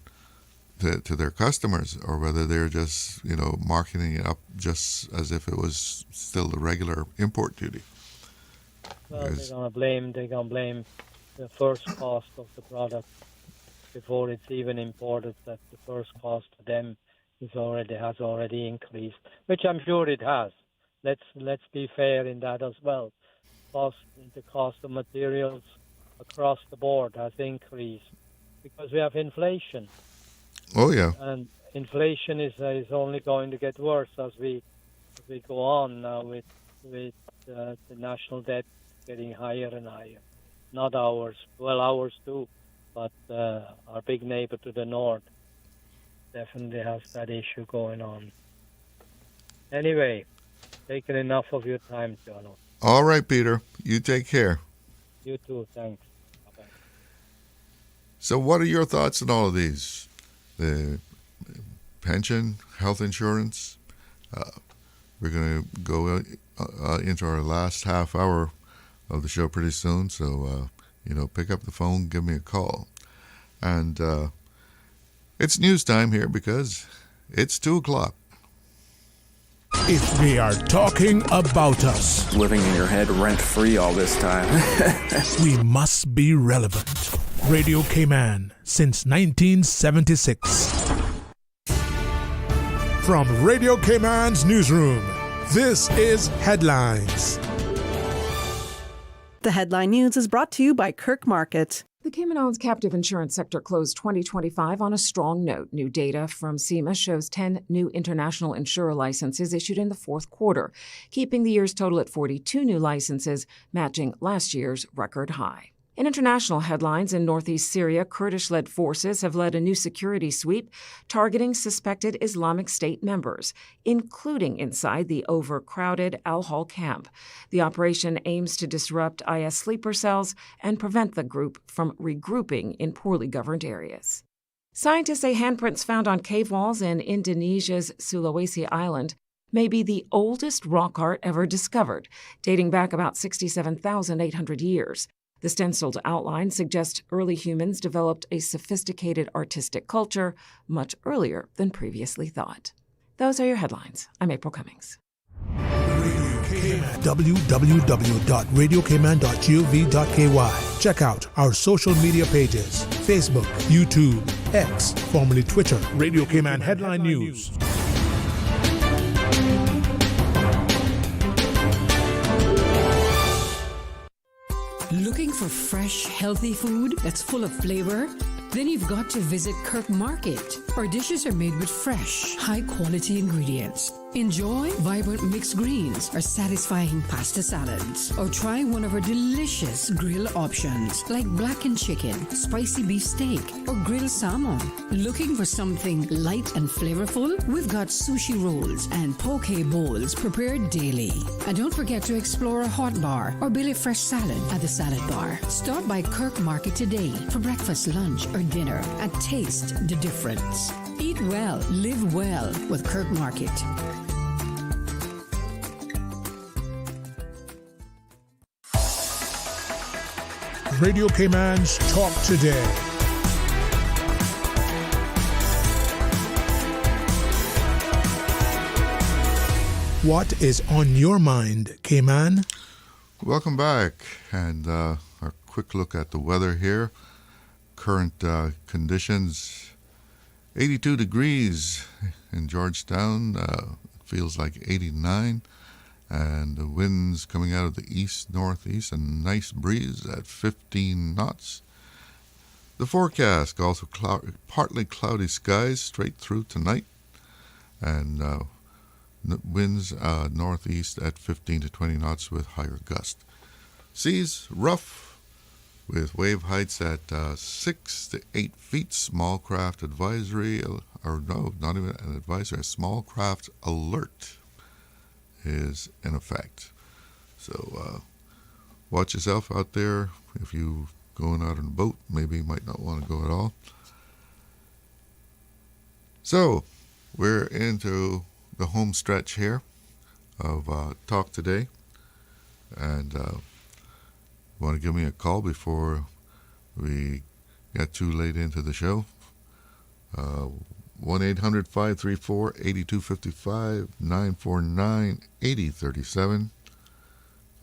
to their customers, or whether they're just marketing it up just as if it was still the regular import duty. Well, they're gonna blame the first cost of the product before it's even imported. That the first cost to them has already increased, which I'm sure it has. Let's be fair in that as well. The cost of materials across the board has increased because we have inflation. Oh yeah. And inflation is only going to get worse as we go on now with the national debt getting higher and higher. Not ours, well, ours too, but our big neighbor to the north definitely has that issue going on. Anyway, taken enough of your time, John. All right, Peter. You take care. You too. Thanks. Bye-bye. So what are your thoughts on all of these? The pension, health insurance. We're going to go into our last half hour of the show pretty soon. So, pick up the phone, give me a call. And it's news time here because it's 2 o'clock. If they are talking about us, living in your head rent-free all this time, we must be relevant. Radio Cayman since 1976. From Radio Cayman's newsroom, this is Headlines. The headline news is brought to you by Kirk Market. The Cayman Islands captive insurance sector closed 2025 on a strong note. New data from CIMA shows 10 new international insurer licenses issued in the fourth quarter, keeping the year's total at 42 new licenses, matching last year's record high. In international headlines, in northeast Syria, Kurdish-led forces have led a new security sweep targeting suspected Islamic State members, including inside the overcrowded Al-Hol camp. The operation aims to disrupt IS sleeper cells and prevent the group from regrouping in poorly governed areas. Scientists say handprints found on cave walls in Indonesia's Sulawesi Island may be the oldest rock art ever discovered, dating back about 67,800 years. The stenciled outline suggests early humans developed a sophisticated artistic culture much earlier than previously thought. Those are your headlines. I'm April Cummings. www.radiocayman.gov.ky. Check out our social media pages: Facebook, YouTube, X, formerly Twitter, Radio Cayman Headline News. Looking for fresh, healthy food that's full of flavor? Then you've got to visit Kirk Market. Our dishes are made with fresh, high-quality ingredients. Enjoy vibrant mixed greens or satisfying pasta salads. Or try one of our delicious grill options like blackened chicken, spicy beef steak, or grilled salmon. Looking for something light and flavorful? We've got sushi rolls and poke bowls prepared daily. And don't forget to explore a hot bar or Billy Fresh salad at the salad bar. Stop by Kirk Market today for breakfast, lunch, or dinner and taste the difference. Eat well, live well with Kirk Market. Radio Cayman's Talk Today. What is on your mind, Cayman? Welcome back, and a quick look at the weather here. Current conditions: 82 degrees in Georgetown. Feels like 89. And the winds coming out of the east-northeast, a nice breeze at 15 knots. The forecast calls for partly cloudy skies straight through tonight, and winds northeast at 15 to 20 knots with higher gusts. Seas rough with wave heights at 6 to 8 feet. Small craft advisory, or no, not even an advisory, a small craft alert is in effect. So watch yourself out there. If you going out on a boat, maybe you might not want to go at all. So we're into the home stretch here of Talk Today, and want to give me a call before we get too late into the show. 1-800-534-8255, 949-8037,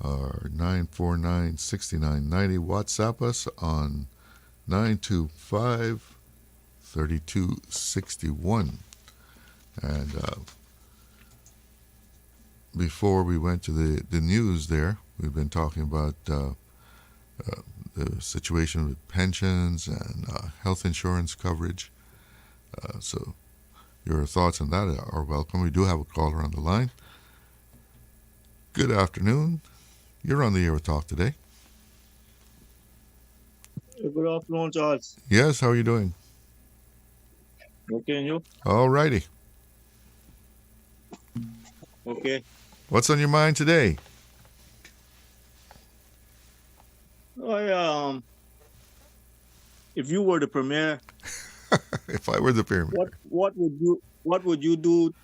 or 949-6990. WhatsApp us on 925-3261. And before we went to the news there, we've been talking about the situation with pensions and health insurance coverage. So your thoughts on that are welcome. We do have a caller on the line. Good afternoon. You're on the air with Talk Today. Good afternoon, Charles. Yes, how are you doing? Okay, and you? All righty. Okay. What's on your mind today? If you were the premier, if I were the premier, what would you do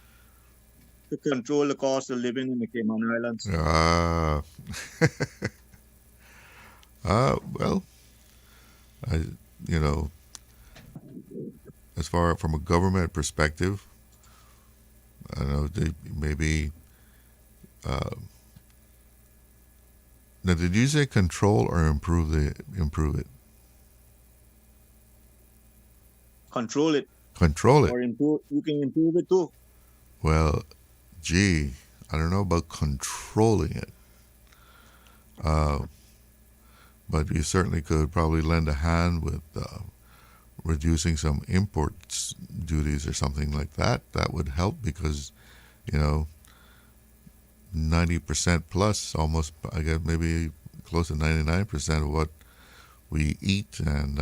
to control the cost of living in the Cayman Islands? Well, as far from a government perspective, I know they maybe. Now, did you say control or improve it? Control it. Control it. Or improve. You can improve it too. Well, gee, I don't know about controlling it. But you certainly could probably lend a hand with reducing some import duties or something like that. That would help because, 90% plus, almost, I guess maybe close to 99% of what we eat and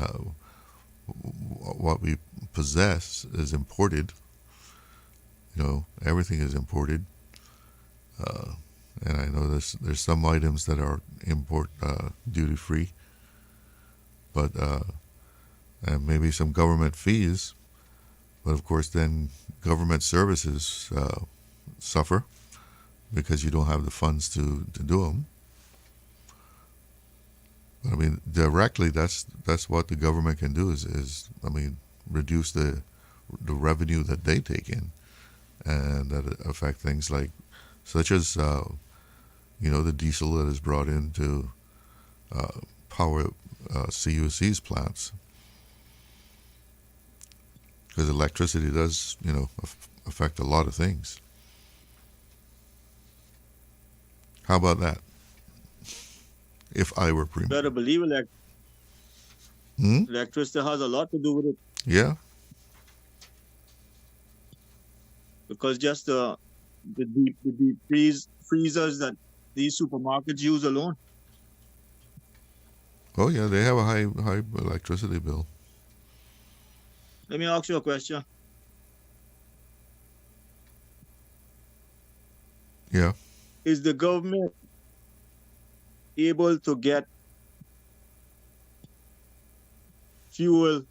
what we possess is imported. Everything is imported. And I know there's some items that are import duty free, but and maybe some government fees. But of course, then government services suffer because you don't have the funds to do them. But I mean, directly, that's what the government can do is reduce the revenue that they take in, and that affect things like such as the diesel that is brought in to power CUC's plants, because electricity does affect a lot of things. How about that? If I were premier, Better believe electricity has a lot to do with it. Yeah. Because just the deep freezers that these supermarkets use alone. Oh yeah, they have a high electricity bill. Let me ask you a question. Yeah. Is the government able to get fuel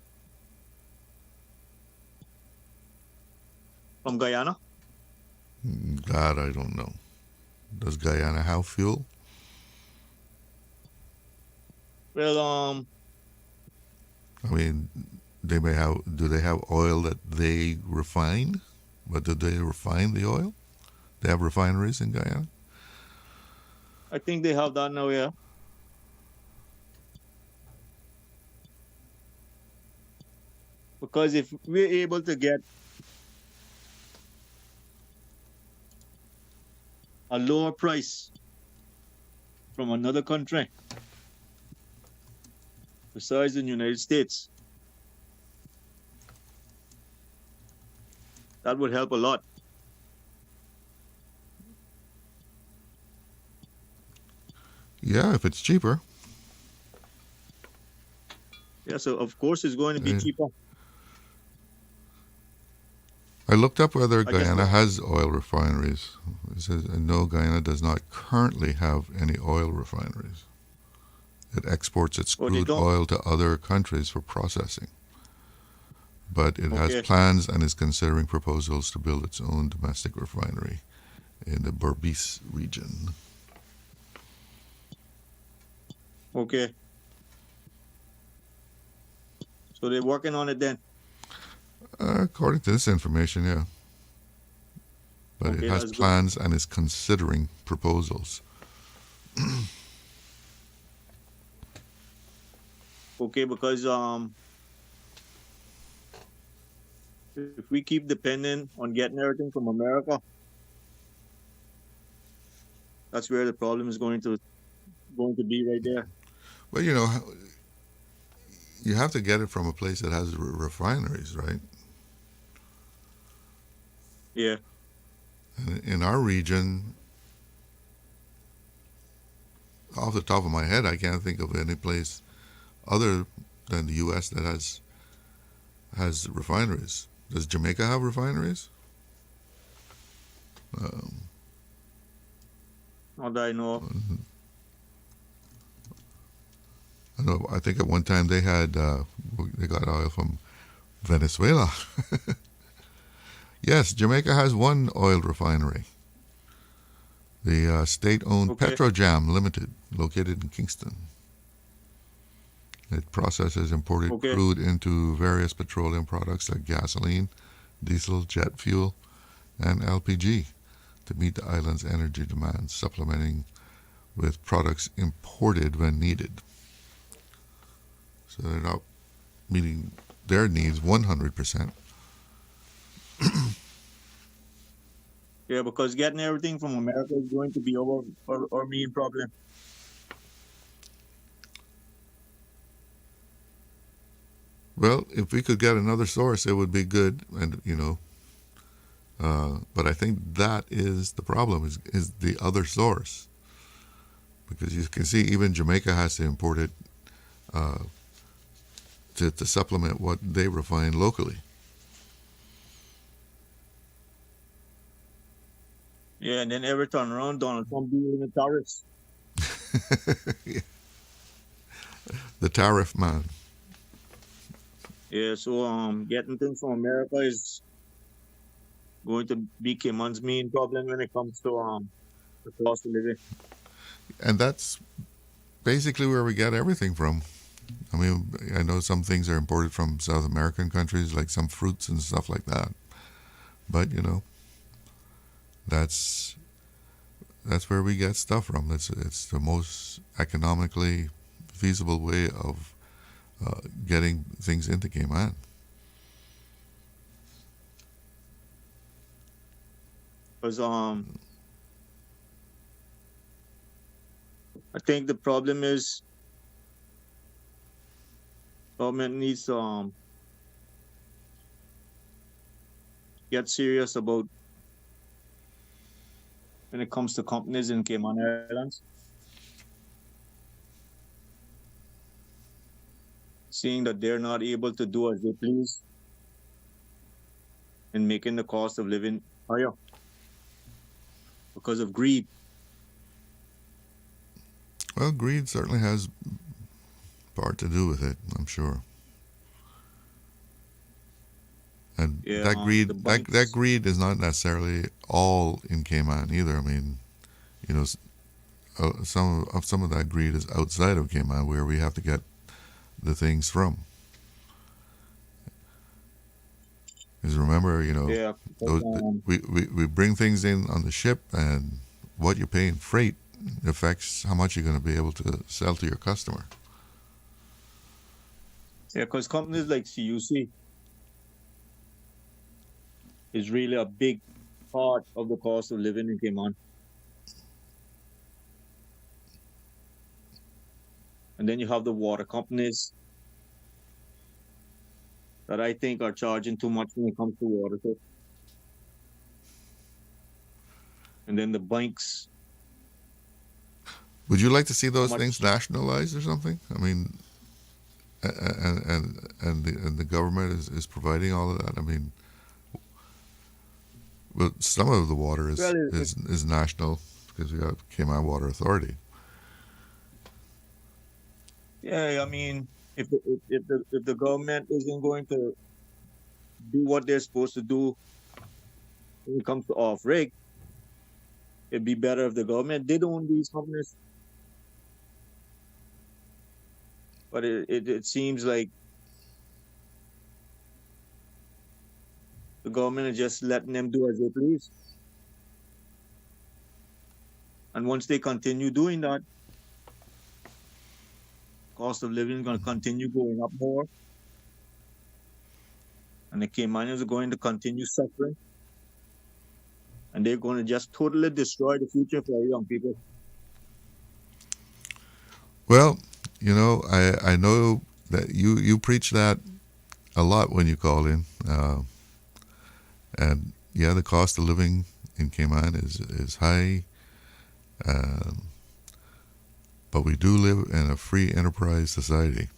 from Guyana? God, I don't know. Does Guyana have fuel? Well, I mean, they may have. Do they have oil that they refine? But do they refine the oil? They have refineries in Guyana. I think they have that now, yeah. Because if we're able to get a lower price from another country besides the United States, that would help a lot. Yeah, if it's cheaper. Yeah, so of course it's going to be cheaper. I looked up whether I just Guyana looked- has oil refineries. It says no, Guyana does not currently have any oil refineries. It exports its Oh, they crude don't? oil to other countries for processing. But it has Okay. plans and is considering proposals to build its own domestic refinery in the Berbice region. Okay. So they're working on it then. According to this information, yeah. But Okay, it has that's good. plans and is considering proposals. Okay, because if we keep depending on getting everything from America, that's where the problem is going to be right there. Well, you have to get it from a place that has refineries, right? Yeah. And in our region, off the top of my head, I can't think of any place other than the U.S. that has refineries. Does Jamaica have refineries? Not that I know of. I think at one time they got oil from Venezuela. Yes, Jamaica has one oil refinery. The state-owned Petrojam Limited, located in Kingston. It processes imported crude into various petroleum products like gasoline, diesel, jet fuel, and LPG to meet the island's energy demands, supplementing with products imported when needed. So they're not meeting their needs 100%. Yeah, because getting everything from America is going to be our main problem. Well, if we could get another source, it would be good, and but I think that is the problem, is the other source, because you can see even Jamaica has to import it to supplement what they refine locally. Yeah, and then every turn around, Donald Trump doing the tariffs. Yeah. The tariff man. Yeah, so getting things from America is going to be Cayman's main problem when it comes to the cost of living. And that's basically where we get everything from. I mean, I know some things are imported from South American countries, like some fruits and stuff like that. But, that's where we get stuff from. It's the most economically feasible way of getting things into Cayman. Because I think the problem is government needs to get serious about when it comes to companies in Cayman Islands. Seeing that they're not able to do as they please and making the cost of living higher because of greed. Well, greed certainly has part to do with it, I'm sure. And Yeah, that greed is not necessarily all in Cayman either. I mean, some of that greed is outside of Cayman, where we have to get the things from. Because remember, we bring things in on the ship, and what you pay in freight affects how much you're going to be able to sell to your customer. Yeah, because companies like CUC is really a big part of the cost of living in Cayman. And then you have the water companies that I think are charging too much when it comes to water. And then the banks. Would you like to see those things nationalized or something? I mean, and the government is providing all of that. I mean, well, some of the water is national because we have Cayman Water Authority. Yeah, I mean, if the government isn't going to do what they're supposed to do when it comes to off-rig, it'd be better if the government did own these companies. But it seems like the government is just letting them do as they please. And once they continue doing that, cost of living is going to continue going up more. And the Caymanians are going to continue suffering. And they're going to just totally destroy the future for our young people. Well, you know, I know that you preach that a lot when you call in. And yeah, the cost of living in Cayman is high. But we do live in a free enterprise society.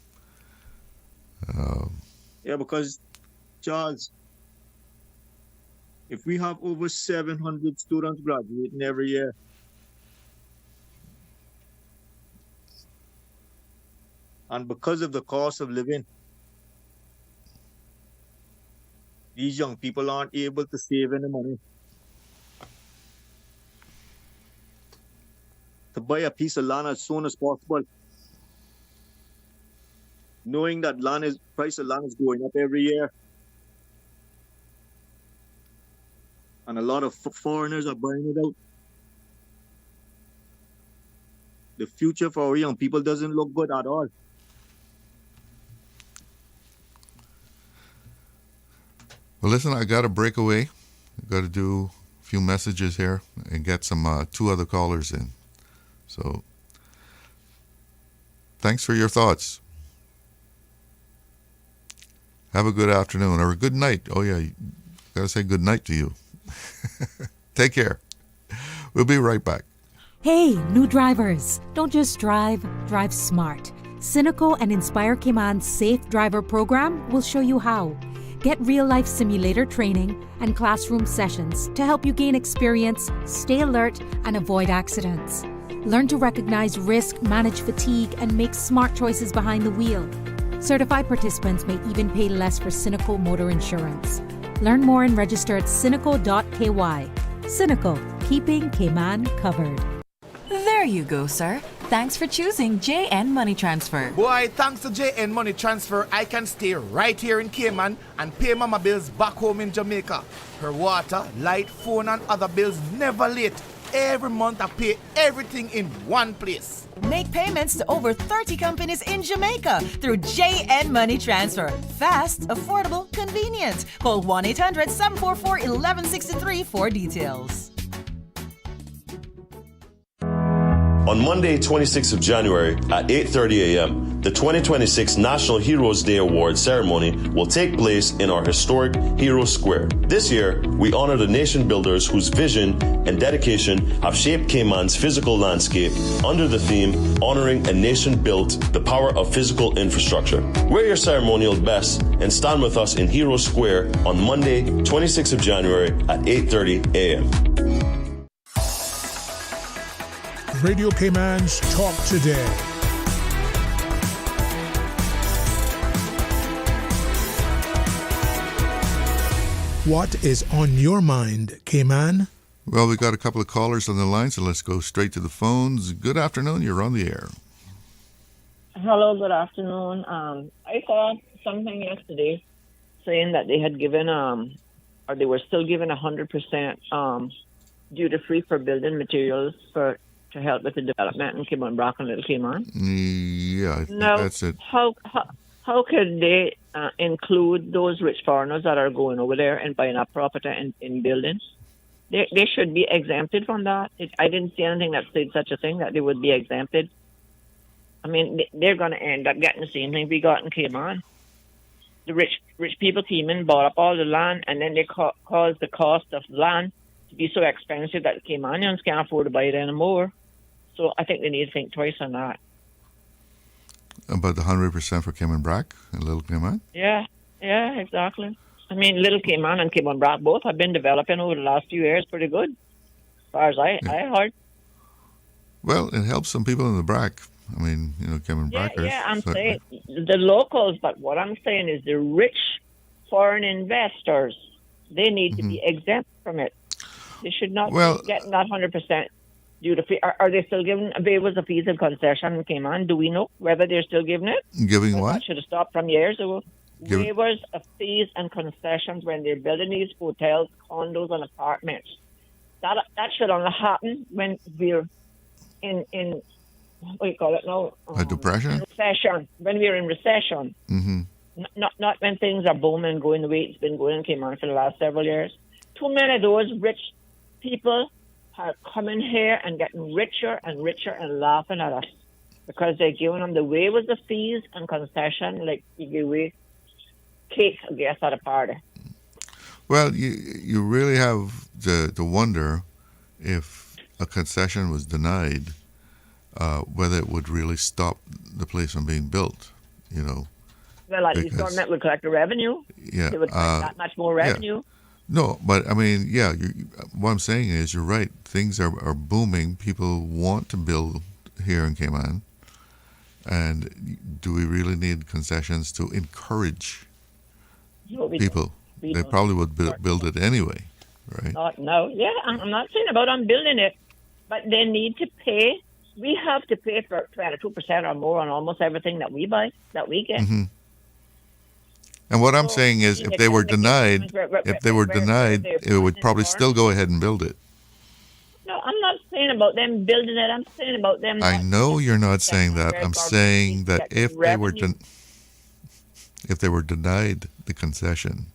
Yeah, because, Charles, if we have over 700 students graduating every year, and because of the cost of living, these young people aren't able to save any money to buy a piece of land as soon as possible, knowing that price of land is going up every year. And a lot of foreigners are buying it out. The future for our young people doesn't look good at all. Well, listen, I got to break away. I got to do a few messages here and get some 2 other callers in. So, thanks for your thoughts. Have a good afternoon or a good night. Oh yeah, you got to say good night to you. Take care. We'll be right back. Hey, new drivers, don't just drive, drive smart. Cynical and Inspire Cayman's Safe Driver program will show you how. Get real-life simulator training and classroom sessions to help you gain experience, stay alert, and avoid accidents. Learn to recognize risk, manage fatigue, and make smart choices behind the wheel. Certified participants may even pay less for Cynical motor insurance. Learn more and register at cynical.ky. Cynical, keeping Cayman covered. There you go, sir. Thanks for choosing JN Money Transfer. Boy, thanks to JN Money Transfer, I can stay right here in Cayman and pay mama bills back home in Jamaica. Her water, light, phone, and other bills never late. Every month I pay everything in one place. Make payments to over 30 companies in Jamaica through JN Money Transfer. Fast, affordable, convenient. Call 1-800-744-1163 for details. On Monday, 26th of January at 8:30 a.m., the 2026 National Heroes Day Award ceremony will take place in our historic Hero Square. This year, we honor the nation builders whose vision and dedication have shaped Cayman's physical landscape under the theme, Honoring a Nation Built, the Power of Physical Infrastructure. Wear your ceremonial best and stand with us in Hero Square on Monday, 26th of January at 8:30 a.m. Radio Cayman's Talk Today. What is on your mind, Cayman? Well, we got a couple of callers on the line, so let's go straight to the phones. Good afternoon, you're on the air. Hello, good afternoon. I saw something yesterday saying that they had given, or they were still giving 100% duty-free for building materials to help with the development in Cayman, Brock and Little Cayman. Yeah, I think that's it. How could they include those rich foreigners that are going over there and buying up property in buildings? They should be exempted from that. I didn't see anything that said such a thing, that they would be exempted. I mean, they're going to end up getting the same thing we got in Cayman. The rich people came in, bought up all the land, and then they caused the cost of land to be so expensive that Caymanians can't afford to buy it anymore. So I think they need to think twice on that. About the 100% for Cayman Brac and Little Cayman? Yeah, exactly. I mean, Little Cayman and Cayman Brac both have been developing over the last few years pretty good, as far as I heard. Well, it helps some people in the Brac. I mean, Cayman Brackers. Yeah, I'm saying the locals, but what I'm saying is the rich foreign investors, they need to be exempt from it. They should not be getting that 100% due to fee. Are they still giving waivers of fees and concession in Cayman? Do we know whether they're still giving it? Giving what? That should have stopped from years ago. Waivers of fees and concessions when they're building these hotels, condos, and apartments. That should only happen when we're in what do you call it now? A depression? Recession. When we're in recession. Mm-hmm. Not when things are booming, going the way it's been going in Cayman for the last several years. Too many of those rich people are coming here and getting richer and richer and laughing at us because they're giving them the waivers of fees and concession like you give away cake, I guess, at a party. Well, you really have to wonder if a concession was denied, whether it would really stop the place from being built, Well, at least government would collect the revenue. Yeah. They would collect that much more revenue. Yeah. No, but I mean, what I'm saying is you're right. Things are booming. People want to build here in Cayman. And do we really need concessions to encourage people? They probably would build it anyway, right? No, yeah, I'm not saying about them building it, but they need to pay. We have to pay for 22% or more on almost everything that we buy, that we get. Mm-hmm. And what I'm saying is, if they were denied, it would probably still go ahead and build it. No, I'm not saying about them building it. I'm saying about them. I know you're not saying that. I'm saying that if they were denied the concession,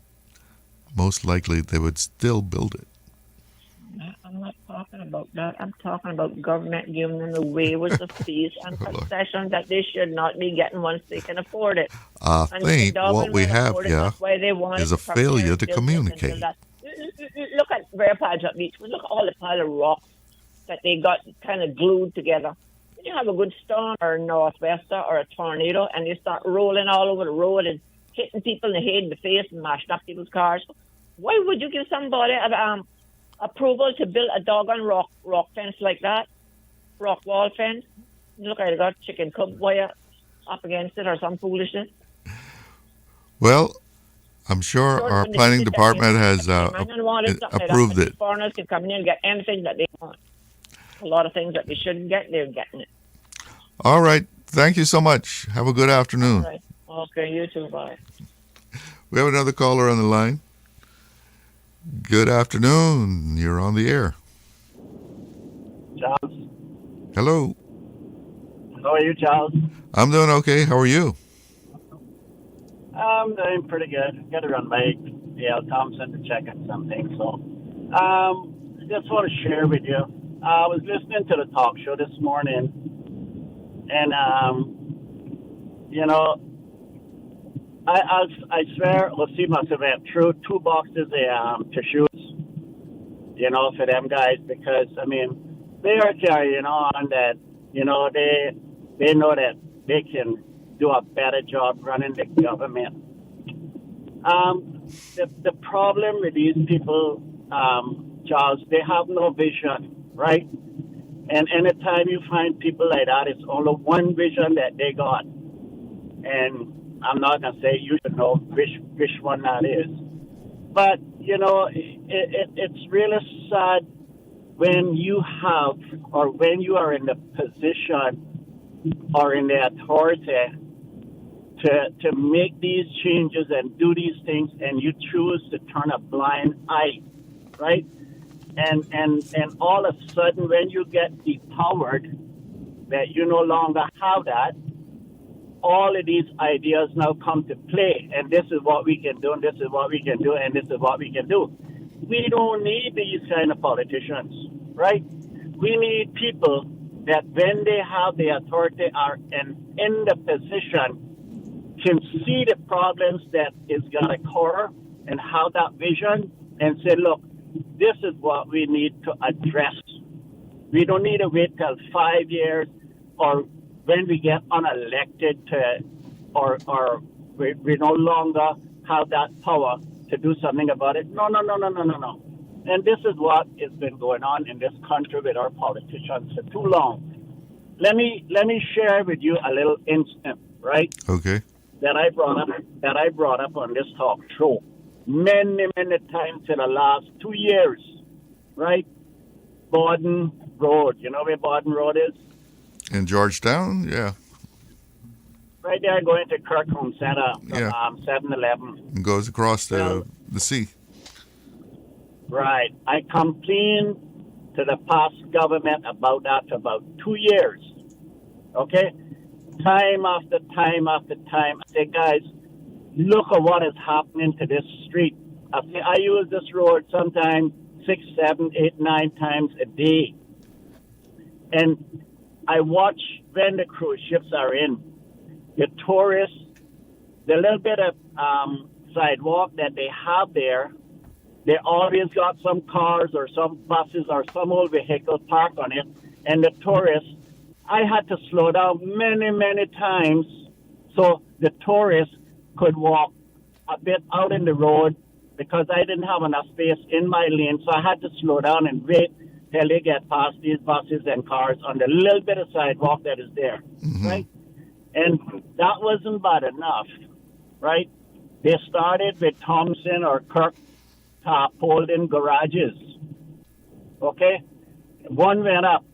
most likely they would still build it. I'm not talking about that. I'm talking about government giving them the waivers of fees and concessions that they should not be getting once they can afford it. I think what we have here is a failure to communicate. Look at Rare Paget Beach. Look at all the pile of rocks that they got kind of glued together. When you have a good storm or a northwester or a tornado and you start rolling all over the road and hitting people in the head, in the face, and mashing up people's cars, why would you give somebody approval to build a doggone rock fence like that? Rock wall fence? Look, I got chicken coop wire up against it or some foolishness. Well, I'm sure our planning department has approved it. Foreigners can come in and get anything that they want. A lot of things that they shouldn't get, they're getting it. All right. Thank you so much. Have a good afternoon. All right. Okay, you too. Bye. We have another caller on the line. Good afternoon. You're on the air. Charles. Hello. How are you, Charles? I'm doing okay. How are you? I'm doing pretty good. Got to run by Dale Thompson to check on something. So, I just want to share with you. I was listening to the talk show this morning, and I swear, let's see, must have had threw 2 boxes of tissues, for them guys, because they are carrying on that, they know that they can do a better job running the government. The problem with these people, Charles, they have no vision, right? And anytime you find people like that, it's only one vision that they got. And I'm not going to say you should know which one that is. But, it's really sad when you have, or when you are in the position or in the authority to make these changes and do these things, and you choose to turn a blind eye, right? And all of a sudden, when you get depowered, that you no longer have that, all of these ideas now come to play, and this is what we can do, and this is what we can do, and this is what we can do. We don't need these kind of politicians, right? We need people that when they have the authority are in the position can see the problems that is going to occur and have that vision and say, look, this is what we need to address. We don't need to wait till 5 years or when we get unelected or we no longer have that power to do something about it. No. And this is what has been going on in this country with our politicians for too long. Let me share with you a little incident, right? Okay. That I brought up on this talk show many times in the last 2 years, right? Borden Road. You know where Borden Road is? In Georgetown, yeah. Right there going to Kirkland Center from Yeah. 7-Eleven. It goes across the sea. Right. I complained to the past government about that for about 2 years. Okay? Time after time after time. I say, guys, look at what is happening to this street. I say, I use this road sometimes 6, 7, 8, 9 times a day. And I watch when the cruise ships are in. The tourists, the little bit of sidewalk that they have there, they always got some cars or some buses or some old vehicle parked on it. And the tourists, I had to slow down many times so the tourists could walk a bit out in the road because I didn't have enough space in my lane. So I had to slow down and wait till they get past these buses and cars on the little bit of sidewalk that is there, right? And that wasn't bad enough, right? They started with Thompson or Kirk tarpaulin garages, okay? One went up,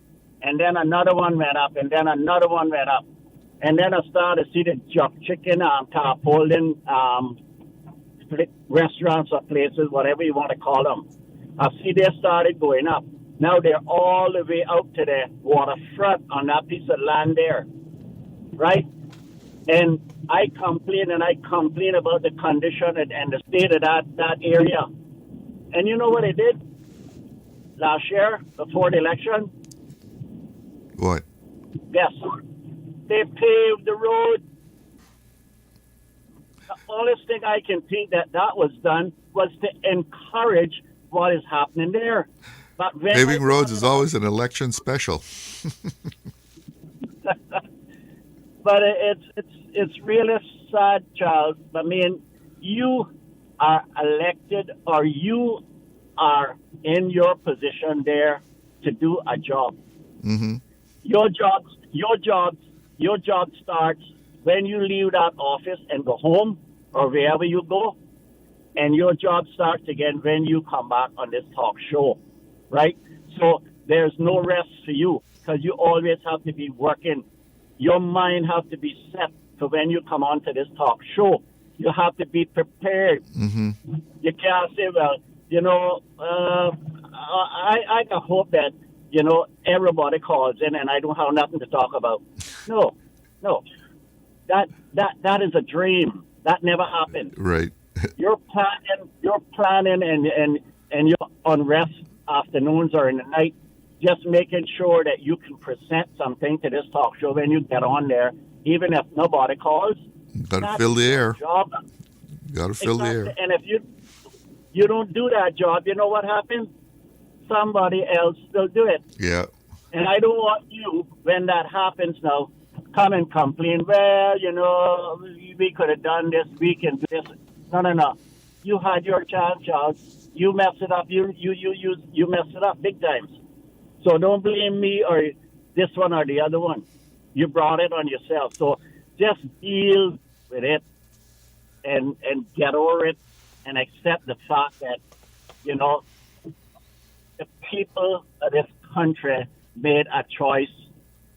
and then another one went up, and then another one went up. And then I started to see the chicken tarpaulin restaurants or places, whatever you want to call them. I see they started going up. Now they're all the way out to the waterfront on that piece of land there, right? And I complain about the condition and the state of that area. And you know what they did last year before the election? What? Yes. They paved the road. The only thing I can think that was done was to encourage what is happening there. But when Paving roads is always an election special. But it's really sad, Charles. I mean, you are elected or you are in your position there to do a job. Mm-hmm. Your job starts when you leave that office and go home or wherever you go, and your job starts again when you come back on this talk show, right? So there's no rest for you because you always have to be working. Your mind has to be set for when you come on to this talk show. You have to be prepared. Mm-hmm. You can't say, well, you know, I can hope that, you know, everybody calls in and I don't have nothing to talk about. No. That is a dream. That never happened. Right. You're planning and you're on rest afternoons or in the night, just making sure that you can present something to this talk show when you get on there, even if nobody calls. Got to fill the air. Got to fill the air. And if you don't do that job, you know what happens? Somebody else will do it. Yeah. And I don't want you, when that happens now, come and complain, well, you know, we could have done this, we can do this. No. You had your chance, Charles. You messed it up. You messed it up big times. So don't blame me or this one or the other one. You brought it on yourself. So just deal with it and get over it and accept the fact that, you know, the people of this country made a choice,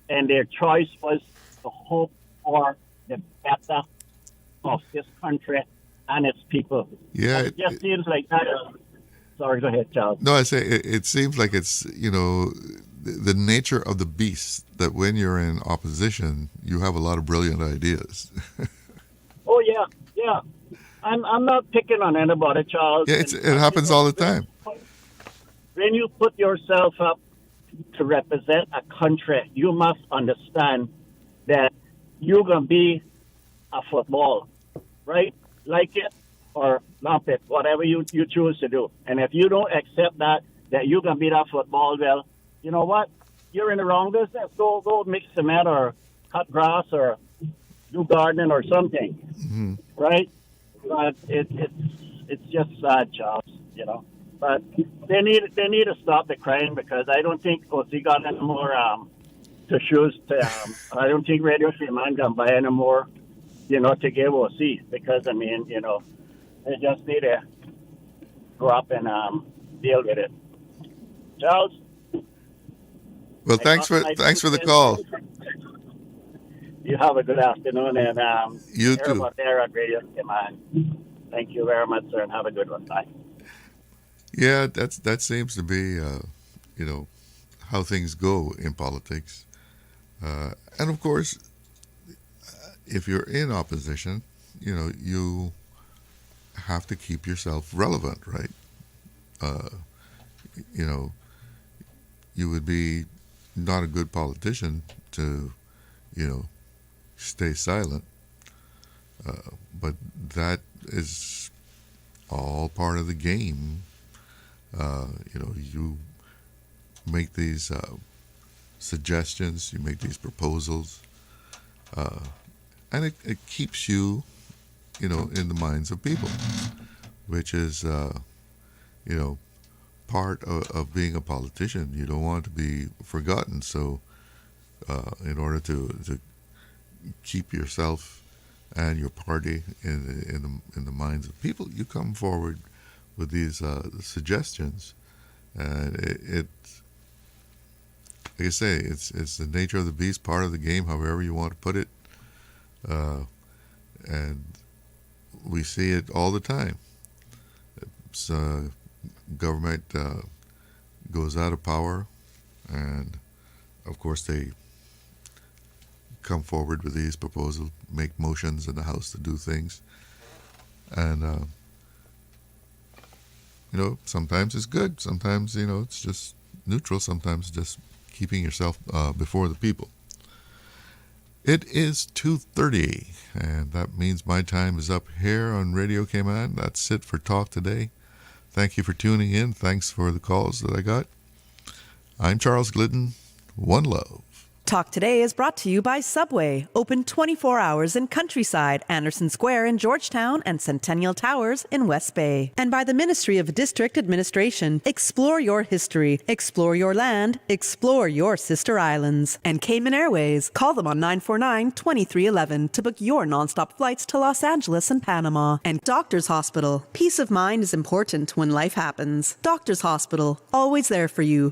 and their choice was to hope for the better of this country and its people. Yeah. And it just seems like that. Sorry, go ahead, Charles. No, I say it seems like it's, you know, the nature of the beast that when you're in opposition, you have a lot of brilliant ideas. Oh, yeah. I'm not picking on anybody, Charles. Yeah, it happens all the time. When you put yourself up to represent a country, you must understand that you're going to be a football, right? Like it or lump it, whatever you choose to do. And if you don't accept that you're going to be that football, well, you know what? you're in the wrong business. Go mix cement or cut grass or do gardening or something, right? But it's just sad jobs, you know. But they need to stop the crime, because I don't think OC got any more to shoes. I don't think Radio Cayman can buy any more, you know, to give OC, because I mean, you know, they just need to go up and deal with it. Charles. Well, thanks for the call. You have a good afternoon, and you too. About there on Radio Cayman. Thank you very much, sir, and have a good one. Bye. Yeah, that seems to be, you know, how things go in politics. And of course, if you're in opposition, you know, you have to keep yourself relevant, right? You know, you would be not a good politician to, you know, stay silent. But that is all part of the game. You know, you make these suggestions, you make these proposals, and it keeps you, you know, in the minds of people, which is, you know, part of being a politician. You don't want to be forgotten. So, in order to keep yourself and your party in the minds of people, you come forward with these suggestions, and it's like I say, it's the nature of the beast, part of the game, however you want to put it, and we see it all the time. So government goes out of power, and of course they come forward with these proposals, make motions in the House to do things, and you know, sometimes it's good, sometimes, you know, it's just neutral, sometimes just keeping yourself before the people. It is 2:30, and that means my time is up here on Radio Cayman. That's it for Talk Today. Thank you for tuning in. Thanks for the calls that I got. I'm Charles Glidden. One love. Talk Today is brought to you by Subway, open 24 hours in Countryside, Anderson Square in Georgetown, and Centennial Towers in West Bay. And by the Ministry of District Administration. Explore your history, explore your land, explore your sister islands. And Cayman Airways. Call them on 949-2311 to book your nonstop flights to Los Angeles and Panama. And Doctors Hospital. Peace of mind is important when life happens. Doctors Hospital, always there for you.